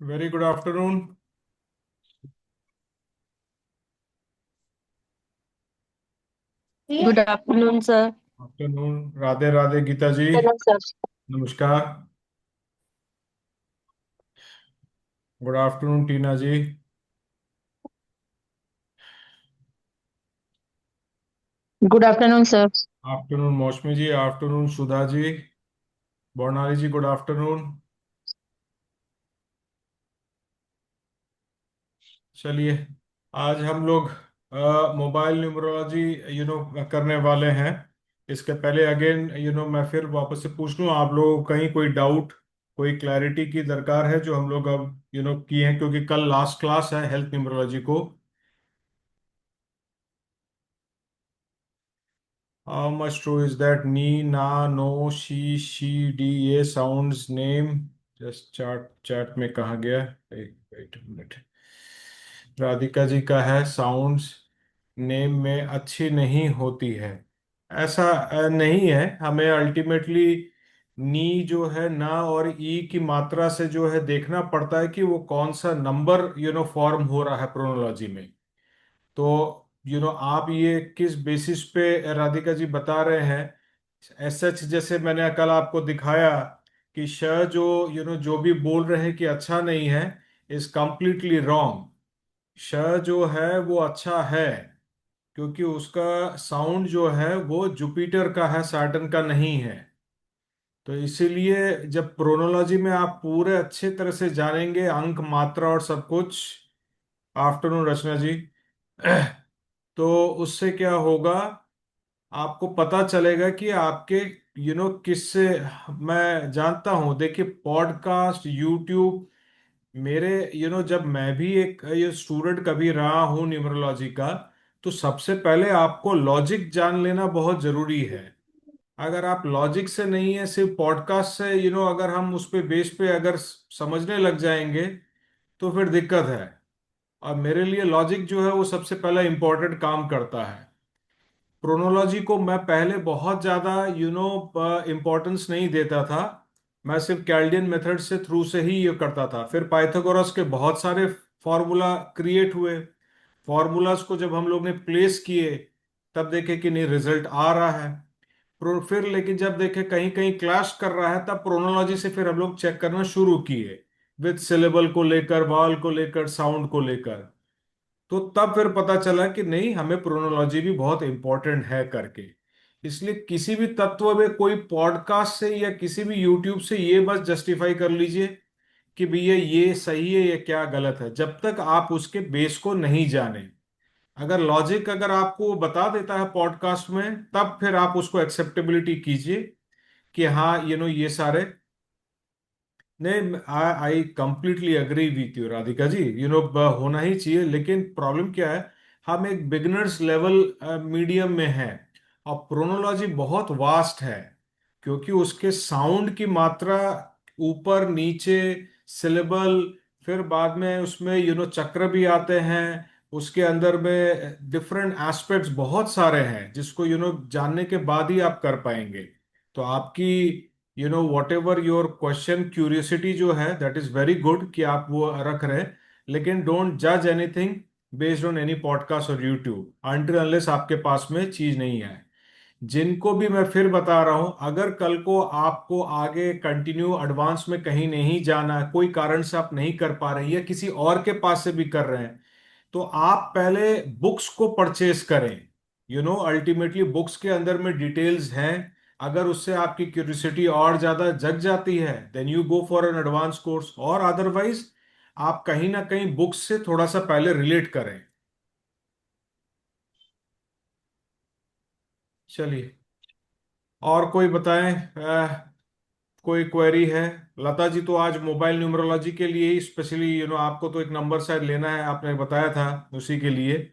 Very good afternoon. Good afternoon sir. Afternoon, Radhe Radhe Geeta ji. Hello sir. नमस्कार। Good afternoon Tina ji. Good afternoon sir. Afternoon Mausami ji. Afternoon Sudha ji. Barnali ji, good afternoon. चलिए, आज हम लोग mobile numerology करने वाले हैं। इसके पहले अगेन मैं फिर वापस से पूछ लूँ, आप लोगों को कहीं कोई डाउट, कोई क्लैरिटी की दरकार है जो हम लोग अब किए हैं, क्योंकि कल लास्ट क्लास है हेल्थ न्यूमरोलॉजी को। How much true is that ni, na, no, she, D, A sounds name? Just chart में कहा गया? एक वेट मिनट। राधिका जी का है साउंड्स नेम में अच्छी नहीं होती है। ऐसा नहीं है। हमें अल्टीमेटली नी जो है ना और ई की मात्रा से जो है देखना पड़ता है कि वो कौन सा नंबर फॉर्म हो रहा है प्रोनोलॉजी में। तो आप ये किस बेसिस पे राधिका जी बता रहे हैं? एज सच, जैसे मैंने कल आपको दिखाया कि श जो जो भी बोल रहे हैं कि अच्छा नहीं है, इज कंप्लीटली रॉन्ग। श जो है वो अच्छा है, क्योंकि उसका साउंड जो है वो जुपिटर का है, सैटर्न का नहीं है। तो इसीलिए जब प्रोनोलॉजी में आप पूरे अच्छे तरह से जानेंगे अंक मात्रा और सब कुछ। आफ्टरनून रचना जी। तो उससे क्या होगा, आपको पता चलेगा कि आपके किससे। मैं जानता हूं, देखिए पॉडकास्ट, यूट्यूब, मेरे जब मैं भी एक ये स्टूडेंट कभी रहा हूं न्यूमरोलॉजी का, तो सबसे पहले आपको लॉजिक जान लेना बहुत जरूरी है। अगर आप लॉजिक से नहीं है, सिर्फ पॉडकास्ट से अगर हम उस पे बेस पे अगर समझने लग जाएंगे, तो फिर दिक्कत है। और मेरे लिए लॉजिक जो है वो सबसे पहला इंपॉर्टेंट काम करता है। प्रोनोलॉजी को मैं पहले बहुत ज़्यादा इम्पोर्टेंस नहीं देता था। मैं सिर्फ कैल्डियन मेथड से थ्रू से ही ये करता था। फिर पाइथागोरस के बहुत सारे फार्मूला क्रिएट हुए। फार्मूलाज को जब हम लोग ने प्लेस किए, तब देखे कि नहीं, रिजल्ट आ रहा है। फिर लेकिन जब देखे कहीं कहीं क्लैश कर रहा है, तब प्रोनोलॉजी से फिर हम लोग चेक करना शुरू किए, विद सिलेबल को लेकर, वाल को लेकर, साउंड को लेकर। तो तब फिर पता चला कि नहीं, हमें प्रोनोलॉजी भी बहुत इंपॉर्टेंट है करके। इसलिए किसी भी तत्व में कोई पॉडकास्ट से या किसी भी यूट्यूब से ये बस जस्टिफाई कर लीजिए कि भैया ये सही है या क्या गलत है, जब तक आप उसके बेस को नहीं जाने। अगर लॉजिक अगर आपको वो बता देता है पॉडकास्ट में, तब फिर आप उसको एक्सेप्टेबिलिटी कीजिए कि हाँ ये सारे। नहीं, I I completely agree with you Radhika ji. होना ही चाहिए, लेकिन प्रॉब्लम क्या है, हम एक बिगिनर्स लेवल मीडियम में हैं। और प्रोनोलॉजी बहुत वास्ट है, क्योंकि उसके साउंड की मात्रा ऊपर नीचे, सिलेबल, फिर बाद में उसमें चक्र भी आते हैं। उसके अंदर में डिफरेंट एस्पेक्ट्स बहुत सारे हैं, जिसको जानने के बाद ही आप कर पाएंगे। तो आपकी what ever your question, curiosity जो है, दैट इज वेरी गुड कि आप वो रख रहे हैं। लेकिन डोंट जज anything based on any podcast और यूट्यूब अनटिल अनलेस आपके पास में चीज नहीं है। जिनको भी मैं फिर बता रहा हूं, अगर कल को आपको आगे कंटिन्यू एडवांस में कहीं नहीं जाना है, कोई कारण से आप नहीं कर पा रहे हैं या किसी और के पास से भी कर रहे हैं, तो आप पहले बुक्स को परचेज करें। अल्टीमेटली बुक्स के अंदर में डिटेल्स हैं। अगर उससे आपकी क्यूरियोसिटी और ज्यादा जग जाती है, then you go for an advance course, और अदरवाइज आप कहीं ना कहीं बुक्स से थोड़ा सा पहले रिलेट करें। चलिए, और कोई बताएं, कोई क्वेरी है? लता जी तो आज मोबाइल न्यूमरोलॉजी के लिए ही स्पेशली, आपको तो एक नंबर शायद लेना है, आपने बताया था, उसी के लिए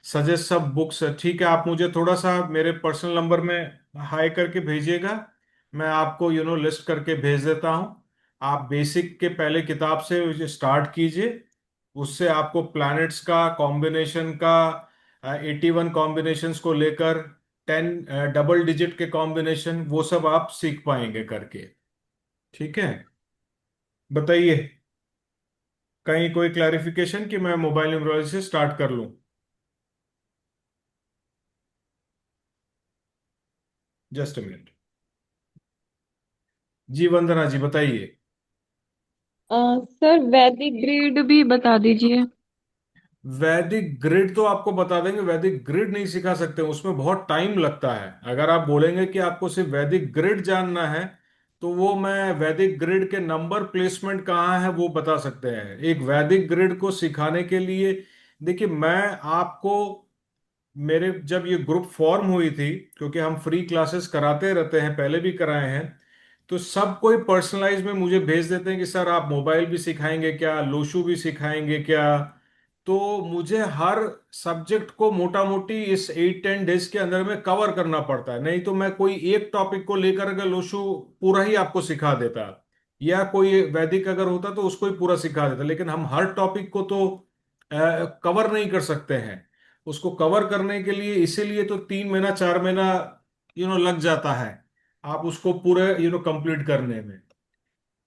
सजेस्ट सब बुक्स। ठीक है, आप मुझे थोड़ा सा मेरे पर्सनल नंबर में हाई करके भेजिएगा। मैं आपको लिस्ट करके भेज देता हूँ। आप बेसिक के पहले किताब से स्टार्ट कीजिए। उससे आपको प्लैनेट्स का कॉम्बिनेशन का 81 कॉम्बिनेशंस को लेकर 10 डबल डिजिट के कॉम्बिनेशन, वो सब आप सीख पाएंगे करके। ठीक है, बताइए। कहीं कोई क्लैरिफिकेशन कि मैं मोबाइल न्यूमरोलॉजी से स्टार्ट कर लूं? Just a minute. जी वंदना जी बताइए। सर वैदिक ग्रिड भी बता दीजिए। वैदिक ग्रिड तो आपको बता देंगे, वैदिक ग्रिड नहीं सिखा सकते, उसमें बहुत टाइम लगता है। अगर आप बोलेंगे कि आपको सिर्फ वैदिक ग्रिड जानना है, तो वो मैं वैदिक ग्रिड के नंबर प्लेसमेंट कहाँ है वो बता सकते हैं। एक वैदिक ग्रिड को सिखाने के लिए देखिए, मैं आपको, मेरे जब ये ग्रुप फॉर्म हुई थी, क्योंकि हम फ्री क्लासेस कराते रहते हैं, पहले भी कराए हैं, तो सब कोई पर्सनलाइज में मुझे भेज देते हैं कि सर आप मोबाइल भी सिखाएंगे क्या, लोशू भी सिखाएंगे क्या। तो मुझे हर सब्जेक्ट को मोटा मोटी इस 8-10 डेज के अंदर में कवर करना पड़ता है। नहीं तो मैं कोई एक टॉपिक को लेकर अगर लोशू पूरा ही आपको सिखा देता, या कोई वैदिक अगर होता तो उसको ही पूरा सिखा देता, लेकिन हम हर टॉपिक को तो कवर नहीं कर सकते हैं। उसको कवर करने के लिए इसीलिए तो 3 महीना 4 महीना लग जाता है आप उसको पूरे कंप्लीट करने में।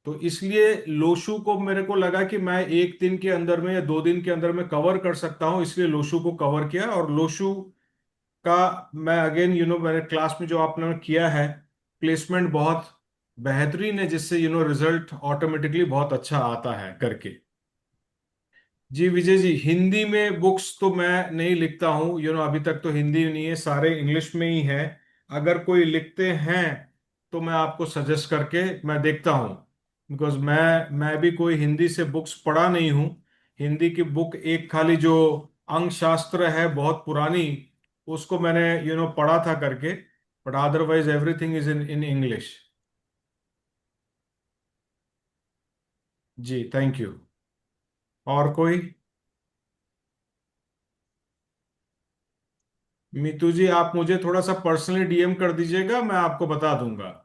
तो इसलिए लोशु को मेरे को लगा कि मैं एक दिन के अंदर में या 2 दिन के अंदर में कवर कर सकता हूं, इसलिए लोशु को कवर किया। और लोशु का मैं अगेन मैंने क्लास में जो आपने किया है, प्लेसमेंट बहुत बेहतरीन है, जिससे रिजल्ट ऑटोमेटिकली बहुत अच्छा आता है करके। जी विजय जी, हिंदी में बुक्स तो मैं नहीं लिखता हूँ, अभी तक तो हिंदी नहीं है, सारे इंग्लिश में ही है। अगर कोई लिखते हैं तो मैं आपको सजेस्ट करके मैं देखता हूँ, बिकॉज मैं भी कोई हिंदी से बुक्स पढ़ा नहीं हूँ। हिंदी की बुक एक खाली जो अंग शास्त्र है बहुत पुरानी, उसको मैंने पढ़ा था करके, but otherwise everything is in in English. जी थैंक यू। और कोई? मीतू जी आप मुझे थोड़ा सा पर्सनली डीएम कर दीजिएगा, मैं आपको बता दूंगा।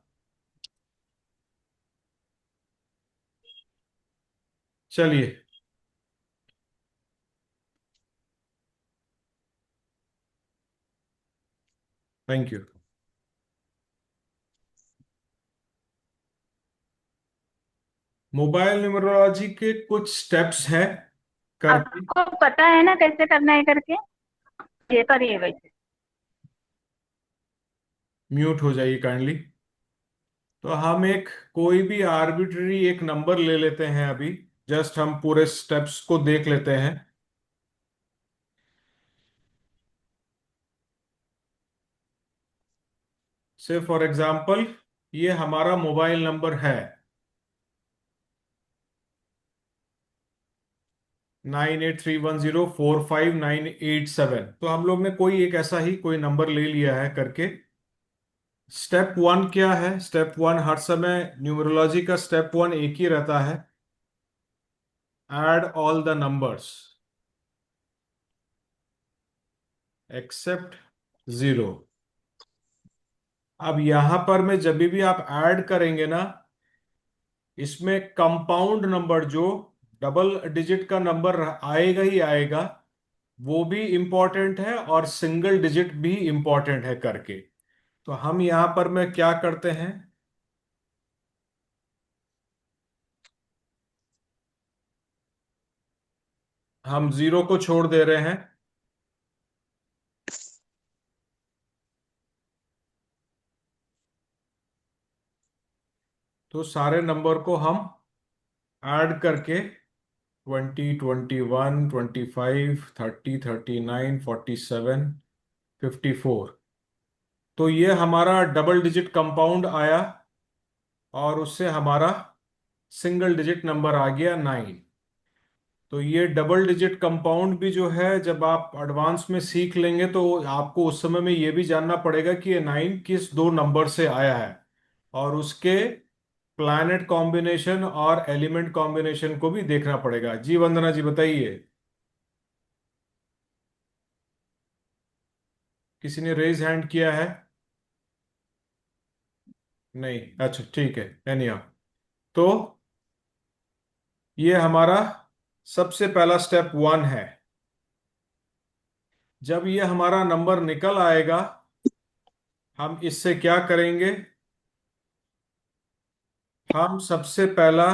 चलिए, थैंक यू। मोबाइल न्यूमरोलॉजी के कुछ स्टेप्स हैं करके। आपको पता है ना कैसे करना है करके? ये करिए वैसे। म्यूट हो जाइए काइंडली। तो हम एक कोई भी आर्बिट्ररी एक नंबर ले लेते हैं अभी, जस्ट हम पूरे स्टेप्स को देख लेते हैं। से फॉर एग्जांपल, ये हमारा मोबाइल नंबर है 9831045987। तो हम लोग ने कोई एक ऐसा ही कोई नंबर ले लिया है करके। स्टेप वन क्या है? स्टेप वन हर समय न्यूमरोलॉजी का स्टेप वन एक ही रहता है, add all the numbers except zero. अब यहां पर में जब भी आप ऐड करेंगे ना, इसमें कंपाउंड नंबर जो डबल डिजिट का नंबर आएगा ही आएगा, वो भी इंपॉर्टेंट है, और सिंगल डिजिट भी इंपॉर्टेंट है करके। तो हम यहां पर में क्या करते हैं, हम जीरो को छोड़ दे रहे हैं। तो सारे नंबर को हम ऐड करके 20, 21, 25, 30, 39, 47, 54, तो ये हमारा डबल डिजिट कंपाउंड आया, और उससे हमारा सिंगल डिजिट नंबर आ गया 9। तो ये डबल डिजिट कंपाउंड भी जो है, जब आप एडवांस में सीख लेंगे तो आपको उस समय में ये भी जानना पड़ेगा कि ये 9 किस दो नंबर से आया है, और उसके प्लैनेट कॉम्बिनेशन और एलिमेंट कॉम्बिनेशन को भी देखना पड़ेगा। जी वंदना जी बताइए। किसी ने रेज हैंड किया है? नहीं, अच्छा ठीक है, एनी तो ये हमारा सबसे पहला स्टेप वन है। जब ये हमारा नंबर निकल आएगा, हम इससे क्या करेंगे, हम सबसे पहला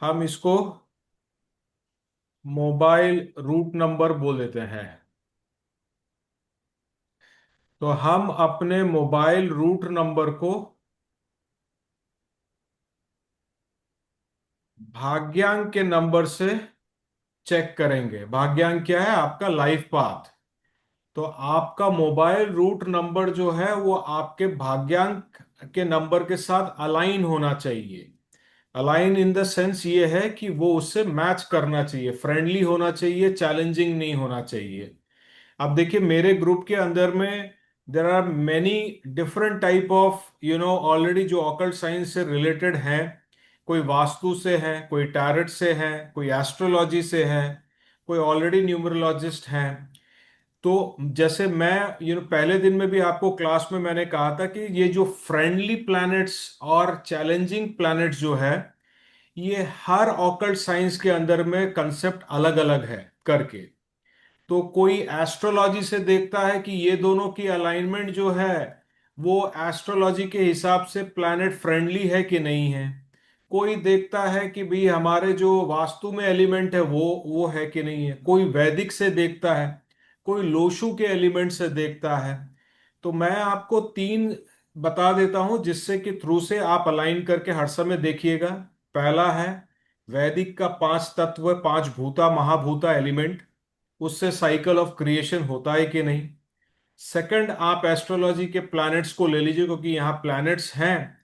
हम इसको मोबाइल रूट नंबर बोल देते हैं। तो हम अपने मोबाइल रूट नंबर को भाग्यांक के नंबर से चेक करेंगे। भाग्यांक क्या है? आपका लाइफ पाथ। तो आपका मोबाइल रूट नंबर जो है वो आपके भाग्यांक के नंबर के साथ अलाइन होना चाहिए। अलाइन इन द सेंस ये है कि वो उससे मैच करना चाहिए, फ्रेंडली होना चाहिए, चैलेंजिंग नहीं होना चाहिए। अब देखिए, मेरे ग्रुप के अंदर में there are many different type of already जो ऑकल्ट साइंस से रिलेटेड है। कोई वास्तु से है, कोई टैरेट से है, कोई एस्ट्रोलॉजी से है, कोई ऑलरेडी न्यूमरोलॉजिस्ट है। तो जैसे मैं पहले दिन में भी आपको क्लास में मैंने कहा था कि ये जो फ्रेंडली प्लैनेट्स और चैलेंजिंग प्लैनेट्स जो है, ये हर ऑकल्ट साइंस के अंदर में कंसेप्ट अलग अलग है करके। तो कोई एस्ट्रोलॉजी से देखता है कि ये दोनों की अलाइनमेंट जो है वो एस्ट्रोलॉजी के हिसाब से प्लैनेट फ्रेंडली है कि नहीं है। कोई देखता है कि भाई हमारे जो वास्तु में एलिमेंट है वो है कि नहीं है। कोई वैदिक से देखता है, कोई लोशु के एलिमेंट से देखता है। तो मैं आपको तीन बता देता हूं जिससे कि थ्रू से आप अलाइन करके हर समय देखिएगा। पहला है वैदिक का पांच तत्व, पांच भूता महाभूता एलिमेंट, उससे साइकिल ऑफ क्रिएशन होता है कि नहीं। सेकंड, आप एस्ट्रोलॉजी के प्लैनेट्स को ले लीजिए, क्योंकि यहाँ प्लैनेट्स हैं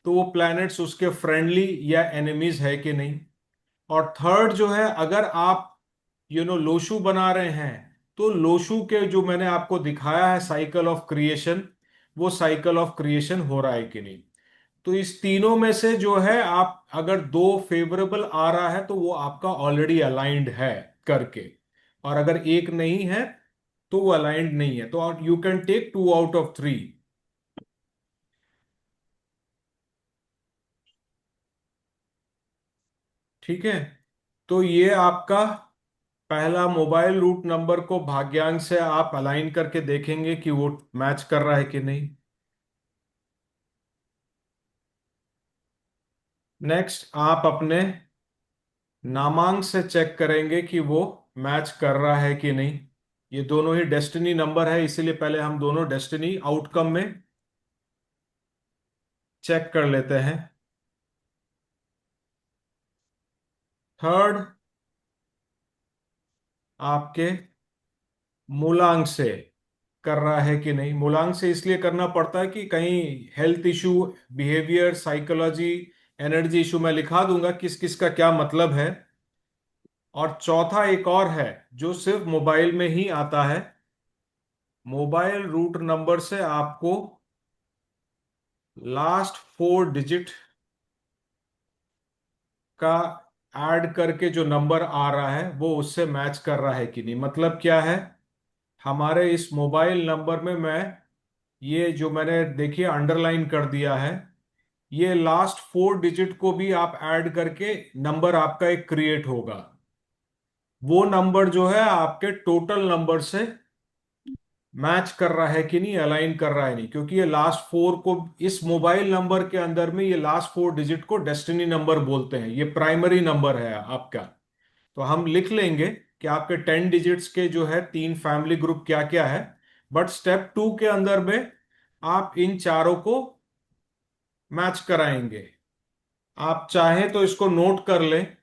तो वो प्लैनेट्स उसके फ्रेंडली या एनिमीज है कि नहीं। और थर्ड जो है, अगर आप लोशु बना रहे हैं तो लोशु के जो मैंने आपको दिखाया है साइकिल ऑफ क्रिएशन, वो साइकिल ऑफ क्रिएशन हो रहा है कि नहीं। तो इस तीनों में से जो है, आप अगर दो फेवरेबल आ रहा है तो वो आपका ऑलरेडी अलाइंड है करके। और अगर एक नहीं है तो वो अलाइंड नहीं है, तो you can take 2 out of 3। ठीक है। तो ये आपका पहला मोबाइल रूट नंबर को भाग्यांक से आप अलाइन करके देखेंगे कि वो मैच कर रहा है कि नहीं। नेक्स्ट, आप अपने नामांक से चेक करेंगे कि वो मैच कर रहा है कि नहीं। ये दोनों ही डेस्टिनी नंबर है, इसीलिए पहले हम दोनों डेस्टिनी आउटकम में चेक कर लेते हैं। थर्ड, आपके मूलांक से कर रहा है कि नहीं। मूलांक से इसलिए करना पड़ता है कि कहीं health issue, behaviour, psychology, energy issue मैं लिखा दूंगा किस किस का क्या मतलब है। और चौथा एक और है जो सिर्फ मोबाइल में ही आता है। मोबाइल रूट नंबर से आपको लास्ट 4 डिजिट का ऐड करके जो नंबर आ रहा है वो उससे मैच कर रहा है कि नहीं। मतलब क्या है, हमारे इस मोबाइल नंबर में मैं ये जो मैंने देखिए अंडरलाइन कर दिया है, ये लास्ट 4 डिजिट को भी आप ऐड करके नंबर आपका एक क्रिएट होगा। वो नंबर जो है आपके टोटल नंबर से मैच कर रहा है कि नहीं, अलाइन कर रहा है नहीं, क्योंकि ये लास्ट 4 को इस मोबाइल नंबर के अंदर में ये लास्ट 4 डिजिट को डेस्टिनी नंबर बोलते हैं। ये प्राइमरी नंबर है आपका। तो हम लिख लेंगे कि आपके 10 डिजिट्स के जो है तीन फैमिली ग्रुप क्या क्या है। बट स्टेप 2 के अंदर में आप इन चारों को मैच कराएंगे। आप चाहें तो इसको नोट कर लें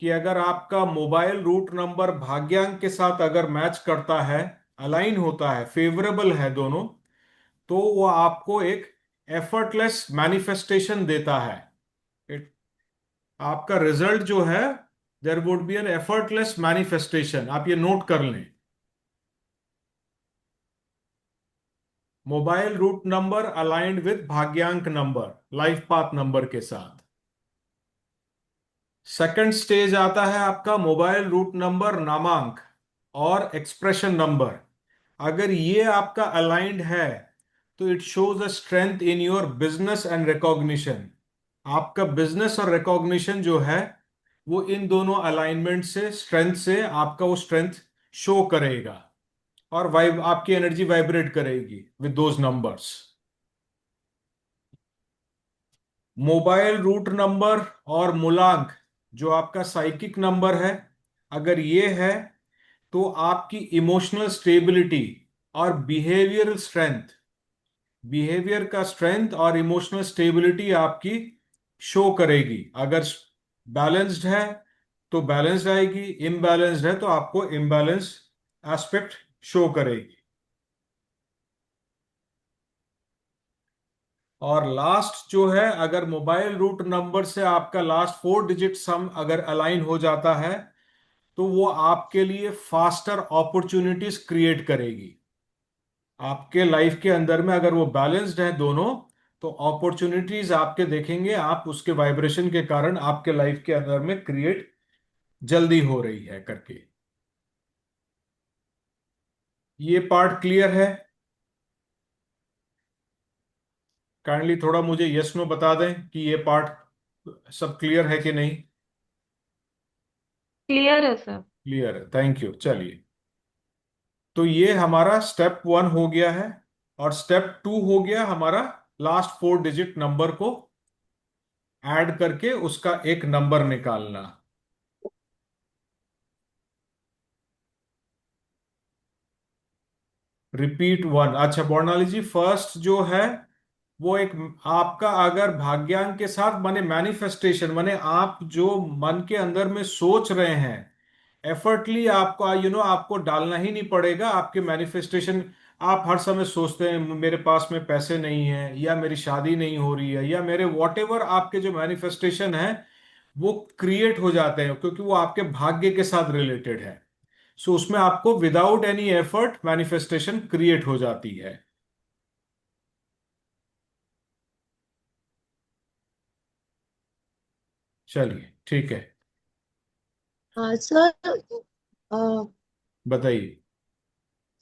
कि अगर आपका मोबाइल रूट नंबर भाग्यांक के साथ अगर मैच करता है, अलाइन होता है, फेवरेबल है दोनों, तो वो आपको एक एफर्टलेस मैनिफेस्टेशन देता है। It- आपका रिजल्ट जो है, there would be an effortless manifestation. आप ये नोट कर लें। Mobile root number aligned with भाग्यांक नंबर, लाइफ पाथ नंबर के साथ। सेकंड स्टेज आता है आपका मोबाइल रूट नंबर नामांक और एक्सप्रेशन नंबर। अगर ये आपका अलाइंड है तो it shows a strength in your business and recognition. आपका बिजनेस और रिकॉग्निशन जो है वो इन दोनों अलाइनमेंट से, स्ट्रेंथ से आपका वो स्ट्रेंथ शो करेगा। और वाइब आपकी एनर्जी वाइब्रेट करेगी with those numbers. Mobile root number और मूलांक जो आपका साइकिक नंबर है, अगर ये है तो आपकी इमोशनल स्टेबिलिटी और बिहेवियर का स्ट्रेंथ और इमोशनल स्टेबिलिटी आपकी शो करेगी। अगर बैलेंस्ड है तो बैलेंस्ड आएगी, इम्बैलेंस्ड है तो आपको इम्बैलेंस एस्पेक्ट शो करेगी। और लास्ट जो है, अगर मोबाइल रूट नंबर से आपका लास्ट 4 डिजिट सम अगर अलाइन हो जाता है तो वो आपके लिए फास्टर अपॉर्चुनिटीज क्रिएट करेगी। आपके लाइफ के अंदर में अगर वो बैलेंस्ड है दोनों, तो अपॉर्चुनिटीज आपके देखेंगे आप उसके वाइब्रेशन के कारण आपके लाइफ के अंदर में क्रिएट जल्दी हो रही है करके। ये पार्ट क्लियर है? काइंडली थोड़ा मुझे यस नो बता दें कि ये पार्ट सब क्लियर है कि नहीं। क्लियर है सर। क्लियर है, थैंक यू। चलिए, तो ये हमारा स्टेप 1 हो गया है। और स्टेप 2 हो गया हमारा लास्ट 4 डिजिट नंबर को ऐड करके उसका एक नंबर निकालना। रिपीट 1। अच्छा बर्नाली जी, फर्स्ट जो है वो एक आपका अगर भाग्यांक के साथ माने मैनिफेस्टेशन, माने आप जो मन के अंदर में सोच रहे हैं, एफर्टली आपको आपको डालना ही नहीं पड़ेगा आपके मैनिफेस्टेशन। आप हर समय सोचते हैं मेरे पास में पैसे नहीं है, या मेरी शादी नहीं हो रही है, या मेरे वॉट एवर आपके जो मैनिफेस्टेशन है वो क्रिएट हो जाते हैं, क्योंकि वो आपके भाग्य के साथ रिलेटेड है। सो उसमें आपको without any effort manifestation create हो जाती है। चलिए ठीक है, हाँ सर। अ, बताइए।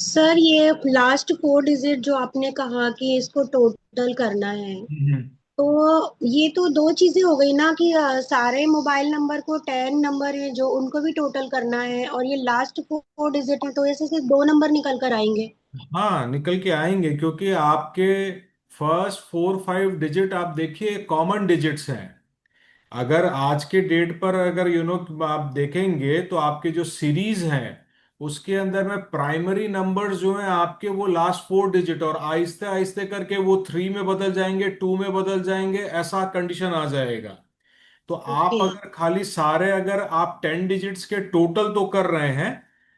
सर ये लास्ट 4 डिजिट जो आपने कहा कि इसको टोटल करना है, हम्म। तो ये तो दो चीजें हो गई ना कि सारे मोबाइल नंबर को 10 नंबर है जो उनको भी टोटल करना है, और ये लास्ट 4 डिजिट है तो ऐसे सिर्फ दो नंबर निकल कर आएंगे। हाँ, निकल के आएंगे, क्योंकि आपके फर्स्ट 4 5 डिजिट आप देखिए कॉमन डिजिट्स हैं। अगर आज के डेट पर अगर आप देखेंगे तो आपके जो सीरीज हैं उसके अंदर में प्राइमरी नंबर्स जो हैं आपके वो लास्ट 4 डिजिट, और आहिस्ते आहिस्ते करके वो 3 में बदल जाएंगे, 2 में बदल जाएंगे, ऐसा कंडीशन आ जाएगा। तो आप ओके। अगर खाली सारे अगर आप 10 डिजिट्स के टोटल तो कर रहे हैं,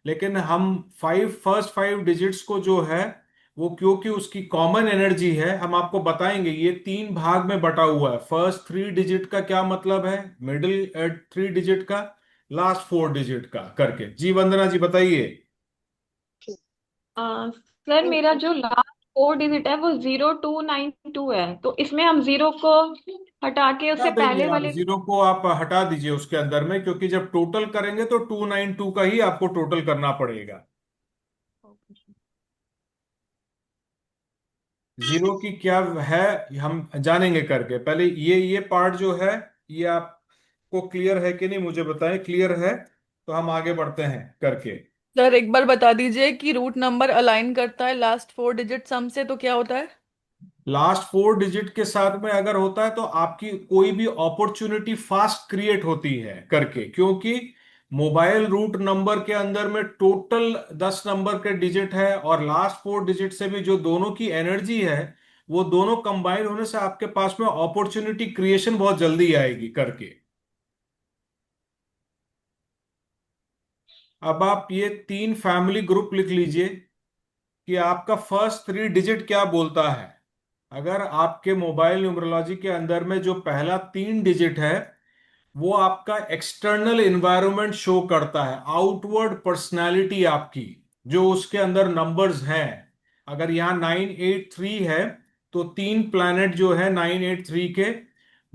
लेकिन हम फर्स्ट 5 डिजिट्स को जो है वो क्योंकि उसकी कॉमन एनर्जी है, हम आपको बताएंगे। ये 3 भाग में बटा हुआ है। फर्स्ट 3 डिजिट का क्या मतलब है, मिडिल 3 डिजिट का, लास्ट 4 डिजिट का करके। जी वंदना जी बताइए। सर मेरा जो लास्ट 4 डिजिट है वो 0292 है, तो इसमें हम जीरो को हटा के हटा उससे देंगे पहले आप, वाले। जीरो को आप हटा दीजिए उसके अंदर में, क्योंकि जब टोटल करेंगे तो 292 का ही आपको टोटल करना पड़ेगा। जीरो की क्या है हम जानेंगे करके। पहले ये पार्ट जो है ये आपको क्लियर है कि नहीं मुझे बताएं। क्लियर है तो हम आगे बढ़ते हैं करके। सर एक बार बता दीजिए कि रूट नंबर अलाइन करता है लास्ट 4 डिजिट सम से तो क्या होता है। लास्ट 4 डिजिट के साथ में अगर होता है तो आपकी कोई भी अपॉर्चुनिटी फास्ट क्रिएट होती है करके, क्योंकि मोबाइल रूट नंबर के अंदर में टोटल 10 नंबर के डिजिट है, और लास्ट 4 डिजिट से भी जो दोनों की एनर्जी है वो दोनों कंबाइन होने से आपके पास में अपॉर्चुनिटी क्रिएशन बहुत जल्दी आएगी करके। अब आप ये 3 फैमिली ग्रुप लिख लीजिए कि आपका फर्स्ट 3 डिजिट क्या बोलता है। अगर आपके मोबाइल न्यूमरोलॉजी के अंदर में जो पहला 3 डिजिट है वो आपका एक्सटर्नल एनवायरनमेंट शो करता है, आउटवर्ड पर्सनालिटी आपकी जो उसके अंदर नंबर्स हैं। अगर यहाँ 983 है तो 3 प्लैनेट जो है 983 के,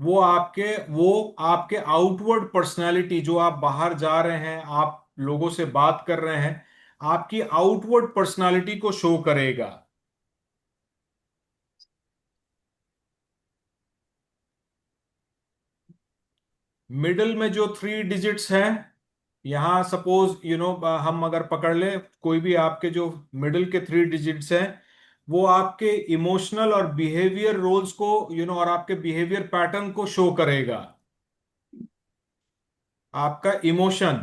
वो आपके आउटवर्ड पर्सनालिटी, जो आप बाहर जा रहे हैं, आप लोगों से बात कर रहे हैं, आपकी आउटवर्ड पर्सनालिटी को शो करेगा। मिडिल में जो 3 डिजिट्स हैं, यहाँ सपोज हम अगर पकड़ लें कोई भी आपके जो मिडिल के 3 डिजिट्स हैं, वो आपके इमोशनल और बिहेवियर रोल्स को और आपके बिहेवियर पैटर्न को शो करेगा। आपका इमोशन,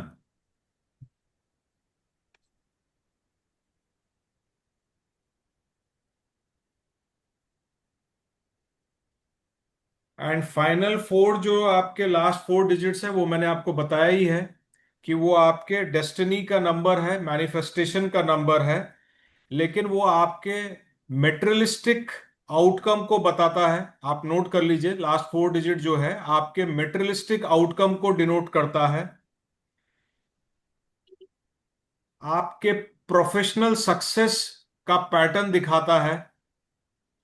एंड फाइनल फोर जो आपके लास्ट फोर डिजिट्स है वो मैंने आपको बताया ही है कि वो आपके डेस्टिनी का नंबर है, मैनिफेस्टेशन का नंबर है, लेकिन वो आपके मेटेरियलिस्टिक आउटकम को बताता है। आप नोट कर लीजिए, लास्ट फोर डिजिट जो है आपके मेटेरियलिस्टिक आउटकम को डिनोट करता है, आपके प्रोफेशनल सक्सेस का पैटर्न दिखाता है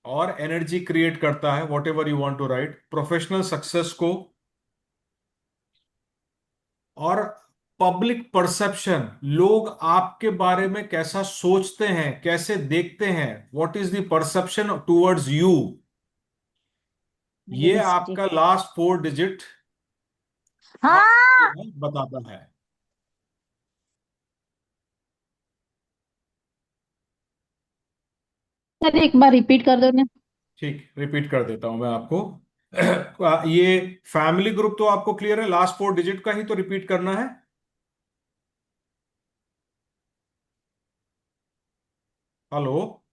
और एनर्जी क्रिएट करता है। Whatever you want to right, professional success को, और पब्लिक परसेप्शन, लोग आपके बारे में कैसा सोचते हैं, कैसे देखते हैं, what is the perception towards you, ये यस जी। आपका लास्ट फोर डिजिट हाँ बताता है। सर, एक बार रिपीट कर दो ना। ठीक, रिपीट कर देता हूं मैं आपको। ये फैमिली ग्रुप तो आपको क्लियर है, लास्ट फोर डिजिट का ही तो रिपीट करना है। हेलो।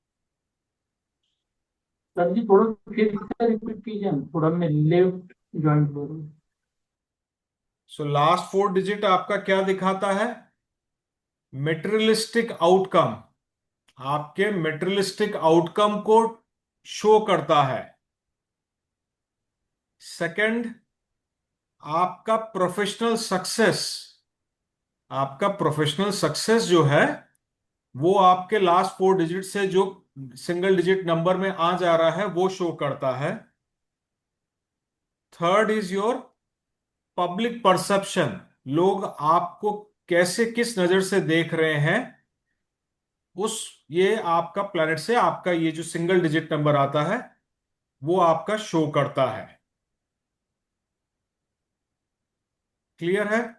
सर जी थोड़ा फिर से रिपीट कीजिए ना, थोड़ा मैं लेफ्ट ज्वाइन करूँ। सो लास्ट फोर डिजिट आपका क्या दिखाता है? मेटेरियलिस्टिक आउटकम, आपके मेटेरियलिस्टिक आउटकम को शो करता है। सेकंड, आपका प्रोफेशनल सक्सेस, आपका प्रोफेशनल सक्सेस जो है वो आपके लास्ट फोर डिजिट से जो सिंगल डिजिट नंबर में आ जा रहा है वो शो करता है। Third is your public perception, लोग आपको कैसे, किस नजर से देख रहे हैं, उस, ये आपका प्लैनेट से आपका ये जो सिंगल डिजिट नंबर आता है वो आपका शो करता है। क्लियर है?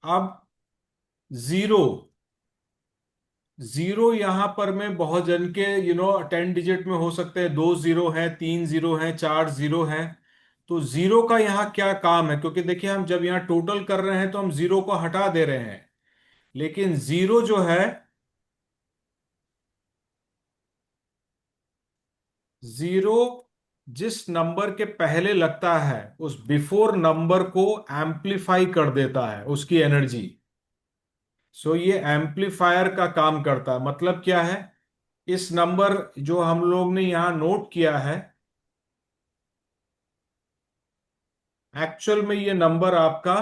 अब जीरो, जीरो यहां पर में बहुत जन के 10 डिजिट में हो सकते हैं, दो जीरो है, तीन जीरो है, चार जीरो है। तो जीरो का यहाँ क्या काम है? क्योंकि देखिए हम जब यहाँ टोटल कर रहे हैं तो हम जीरो को हटा दे रहे हैं, लेकिन जीरो जो है, जीरो जिस नंबर के पहले लगता है उस बिफोर नंबर को एम्पलीफाई कर देता है, उसकी एनर्जी। सो ये एम्पलीफायर का काम करता है। मतलब क्या है? इस नंबर जो हम लोग ने यहां नोट किया है, एक्चुअल में ये नंबर आपका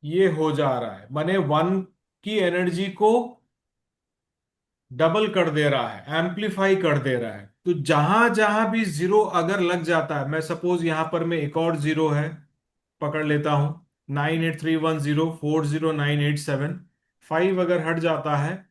ये हो जा रहा है, माने वन की एनर्जी को डबल कर दे रहा है, एम्पलीफाई कर दे रहा है। तो जहां जहां भी जीरो अगर लग जाता है, मैं सपोज यहां पर मैं एक और जीरो है पकड़ लेता हूं, 9831040987, फाइव अगर हट जाता है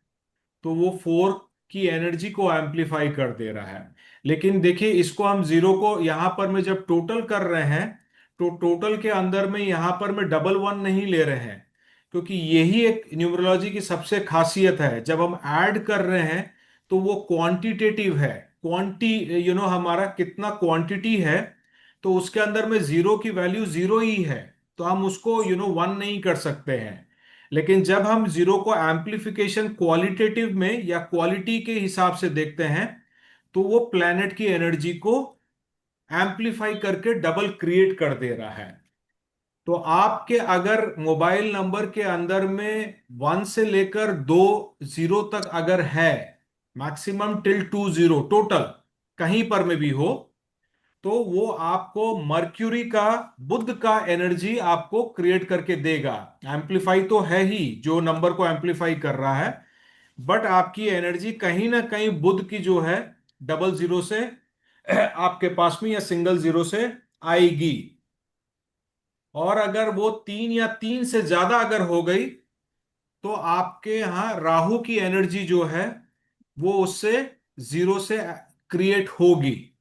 तो वो फोर की एनर्जी को एम्पलीफाई कर दे रहा है। लेकिन देखिए इसको हम जीरो को यहां पर में जब टोटल कर रहे हैं तो टोटल के अंदर में यहां पर में डबल वन नहीं ले रहे हैं, क्योंकि यही एक न्यूमरोलॉजी की सबसे खासियत है। जब हम ऐड कर रहे हैं तो वो क्वांटिटेटिव है, क्वांटी हमारा कितना क्वांटिटी है, तो उसके अंदर में जीरो की वैल्यू जीरो ही है, तो हम उसको वन नहीं कर सकते हैं। लेकिन जब हम जीरो को एम्पलीफिकेशन क्वालिटेटिव में या क्वालिटी के हिसाब से देखते हैं तो वो प्लैनेट की एनर्जी को एम्पलीफाई करके डबल क्रिएट कर दे रहा है। तो आपके अगर मोबाइल नंबर के अंदर में वन से लेकर दो जीरो तक अगर है, maximum till two zero total कहीं पर में भी हो, तो वो आपको मर्क्यूरी का, बुध का एनर्जी आपको क्रिएट करके देगा। एम्पलीफाई तो है ही, जो नंबर को एम्पलीफाई कर रहा है, बट आपकी एनर्जी कहीं ना कहीं बुध की जो है डबल जीरो से आपके पास में या सिंगल जीरो से आएगी। और अगर वो तीन या तीन से ज्यादा अगर हो गई तो आपके यहां राहु की एनर्जी जो है वो उससे जीरो से क्रिएट होगी।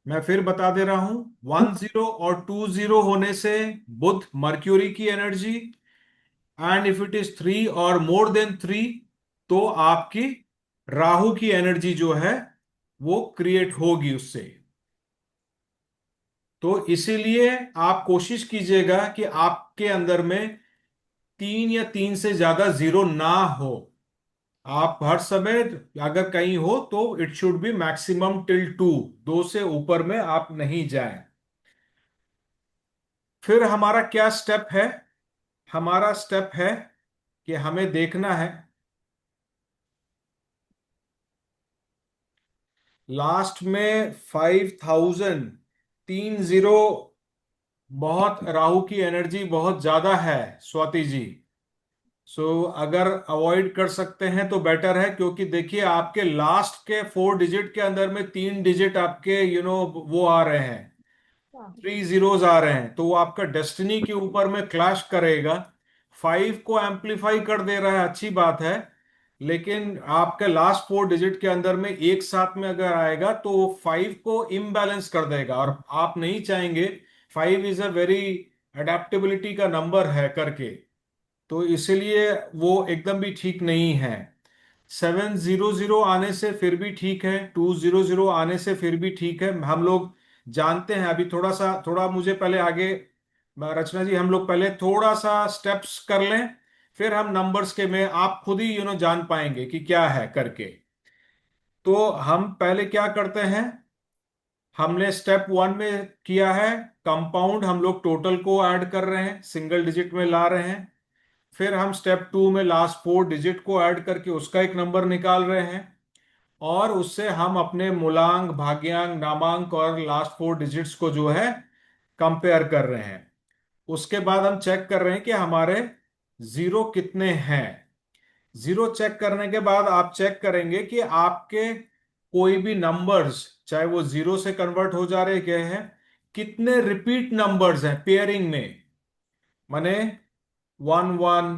मैं फिर बता दे रहा हूं, वन जीरो और टू जीरो होने से बुध मर्क्यूरी की energy, and if it is three और मोर देन थ्री तो आपकी राहु की एनर्जी जो है वो क्रिएट होगी उससे। तो इसीलिए आप कोशिश कीजिएगा कि आपके अंदर में तीन या तीन से ज्यादा जीरो ना हो। आप हर समय अगर कहीं हो तो it should be maximum till two, दो से ऊपर में आप नहीं जाएं। फिर हमारा क्या स्टेप है? हमारा स्टेप है कि हमें देखना है लास्ट में 5000, 30, बहुत राहु की एनर्जी बहुत ज्यादा है स्वाति जी। अगर अवॉइड कर सकते हैं तो बेटर है, क्योंकि देखिए आपके लास्ट के 4 डिजिट के अंदर में 3 डिजिट आपके वो आ रहे हैं, 3 zeros आ रहे हैं, तो वो आपका डेस्टिनी के ऊपर में क्लैश करेगा। 5 को एम्पलीफाई कर दे रहा है, अच्छी बात है, लेकिन आपके लास्ट 4 डिजिट के अंदर में एक साथ में अगर आएगा तो वो 5 को इम्बैलेंस कर देगा, और आप नहीं चाहेंगे। 5 इज अ वेरी अडेप्टेबिलिटी का नंबर है करके, तो इसलिए वो एकदम भी ठीक नहीं है। 700 आने से फिर भी ठीक है, 200 आने से फिर भी ठीक है, हम लोग जानते हैं। अभी थोड़ा मुझे पहले आगे, रचना जी, हम लोग पहले थोड़ा सा स्टेप्स कर लें, फिर हम नंबर्स के में आप खुद ही जान पाएंगे कि क्या है करके। तो हम पहले क्या करते हैं, हमने स्टेप 1 में किया है कंपाउंड, हम लोग टोटल को ऐड कर रहे हैं, सिंगल डिजिट में ला रहे हैं। फिर हम स्टेप 2 में लास्ट 4 डिजिट को ऐड करके उसका एक नंबर निकाल रहे हैं, और उससे हम अपने मूलांक, भाग्यांक, नामांक और लास्ट 4 डिजिट्स को जो है कंपेयर कर रहे हैं। उसके बाद हम चेक कर रहे हैं कि हमारे जीरो कितने हैं। जीरो चेक करने के बाद आप चेक करेंगे कि आपके कोई भी नंबर्स, चाहे वो जीरो से कन्वर्ट हो जा रहे गए हैं, कितने रिपीट नंबर्स हैं पेयरिंग में, माने 1 1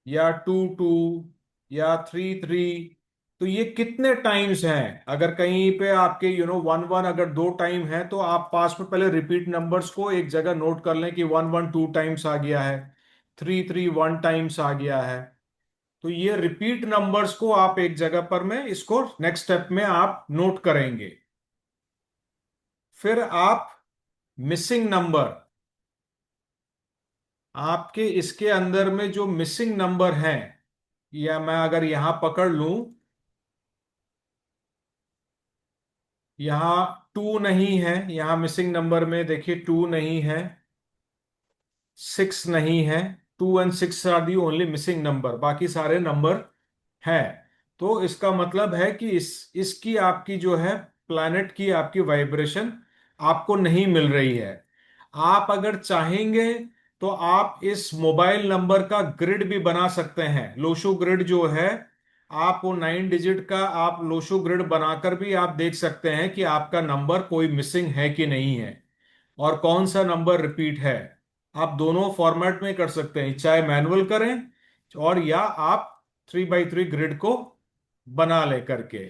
या 2 2 या 3 3, तो ये कितने टाइम्स हैं। अगर कहीं पे आपके 1 1 अगर 2 टाइम है, तो आप पास में पहले रिपीट नंबर्स को एक जगह नोट कर लें कि 1 1 2 टाइम्स आ गया है, 3 3 1 टाइम्स आ गया है। तो ये रिपीट नंबर्स को आप एक जगह पर में इसको नेक्स्ट स्टेप में आप नोट करेंगे। फिर आप मिसिंग नंबर, आपके इसके अंदर में जो मिसिंग नंबर हैं, या मैं अगर यहां पकड़ लूं, यहां 2 नहीं है, यहां मिसिंग नंबर में देखिए 2 नहीं है, 6 नहीं है। 2 and 6 are the only missing number, बाकी सारे नंबर हैं। तो इसका मतलब है कि इसकी आपकी जो है प्लैनेट की आपकी वाइब्रेशन आपको नहीं मिल रही है। आप अगर चाहेंगे तो आप इस मोबाइल नंबर का ग्रिड भी बना सकते हैं, लोशो ग्रिड जो है। आप वो 9 डिजिट का आप लोशो ग्रिड बनाकर भी आप देख सकते हैं कि आपका नंबर कोई मिसिंग है कि नहीं है, और कौन सा नंबर रिपीट है। आप दोनों फॉर्मेट में कर सकते हैं, चाहे मैनुअल करें और या आप 3 by 3 ग्रिड को बना ले करके।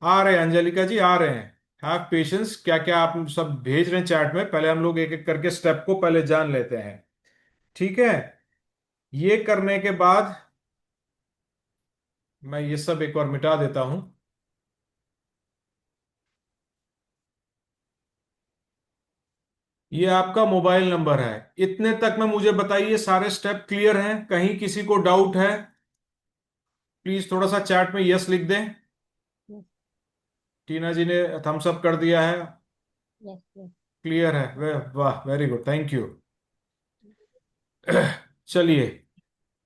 आ रहे हैं अंजलिका जी, आ रहे हैं। हैव पेशेंस, क्या क्या आप सब भेज रहे हैं चैट में, पहले हम लोग एक एक करके स्टेप को पहले जान लेते हैं, ठीक है। ये करने के बाद मैं ये सब एक बार मिटा देता हूं। ये आपका मोबाइल नंबर है। इतने तक में मुझे बताइए सारे स्टेप क्लियर हैं? कहीं किसी को डाउट है? प्लीज थोड़ा सा चैट में यस लिख दें। टीना जी ने थम्स अप कर दिया है, क्लियर है। वाह, वेरी गुड, थैंक यू। चलिए,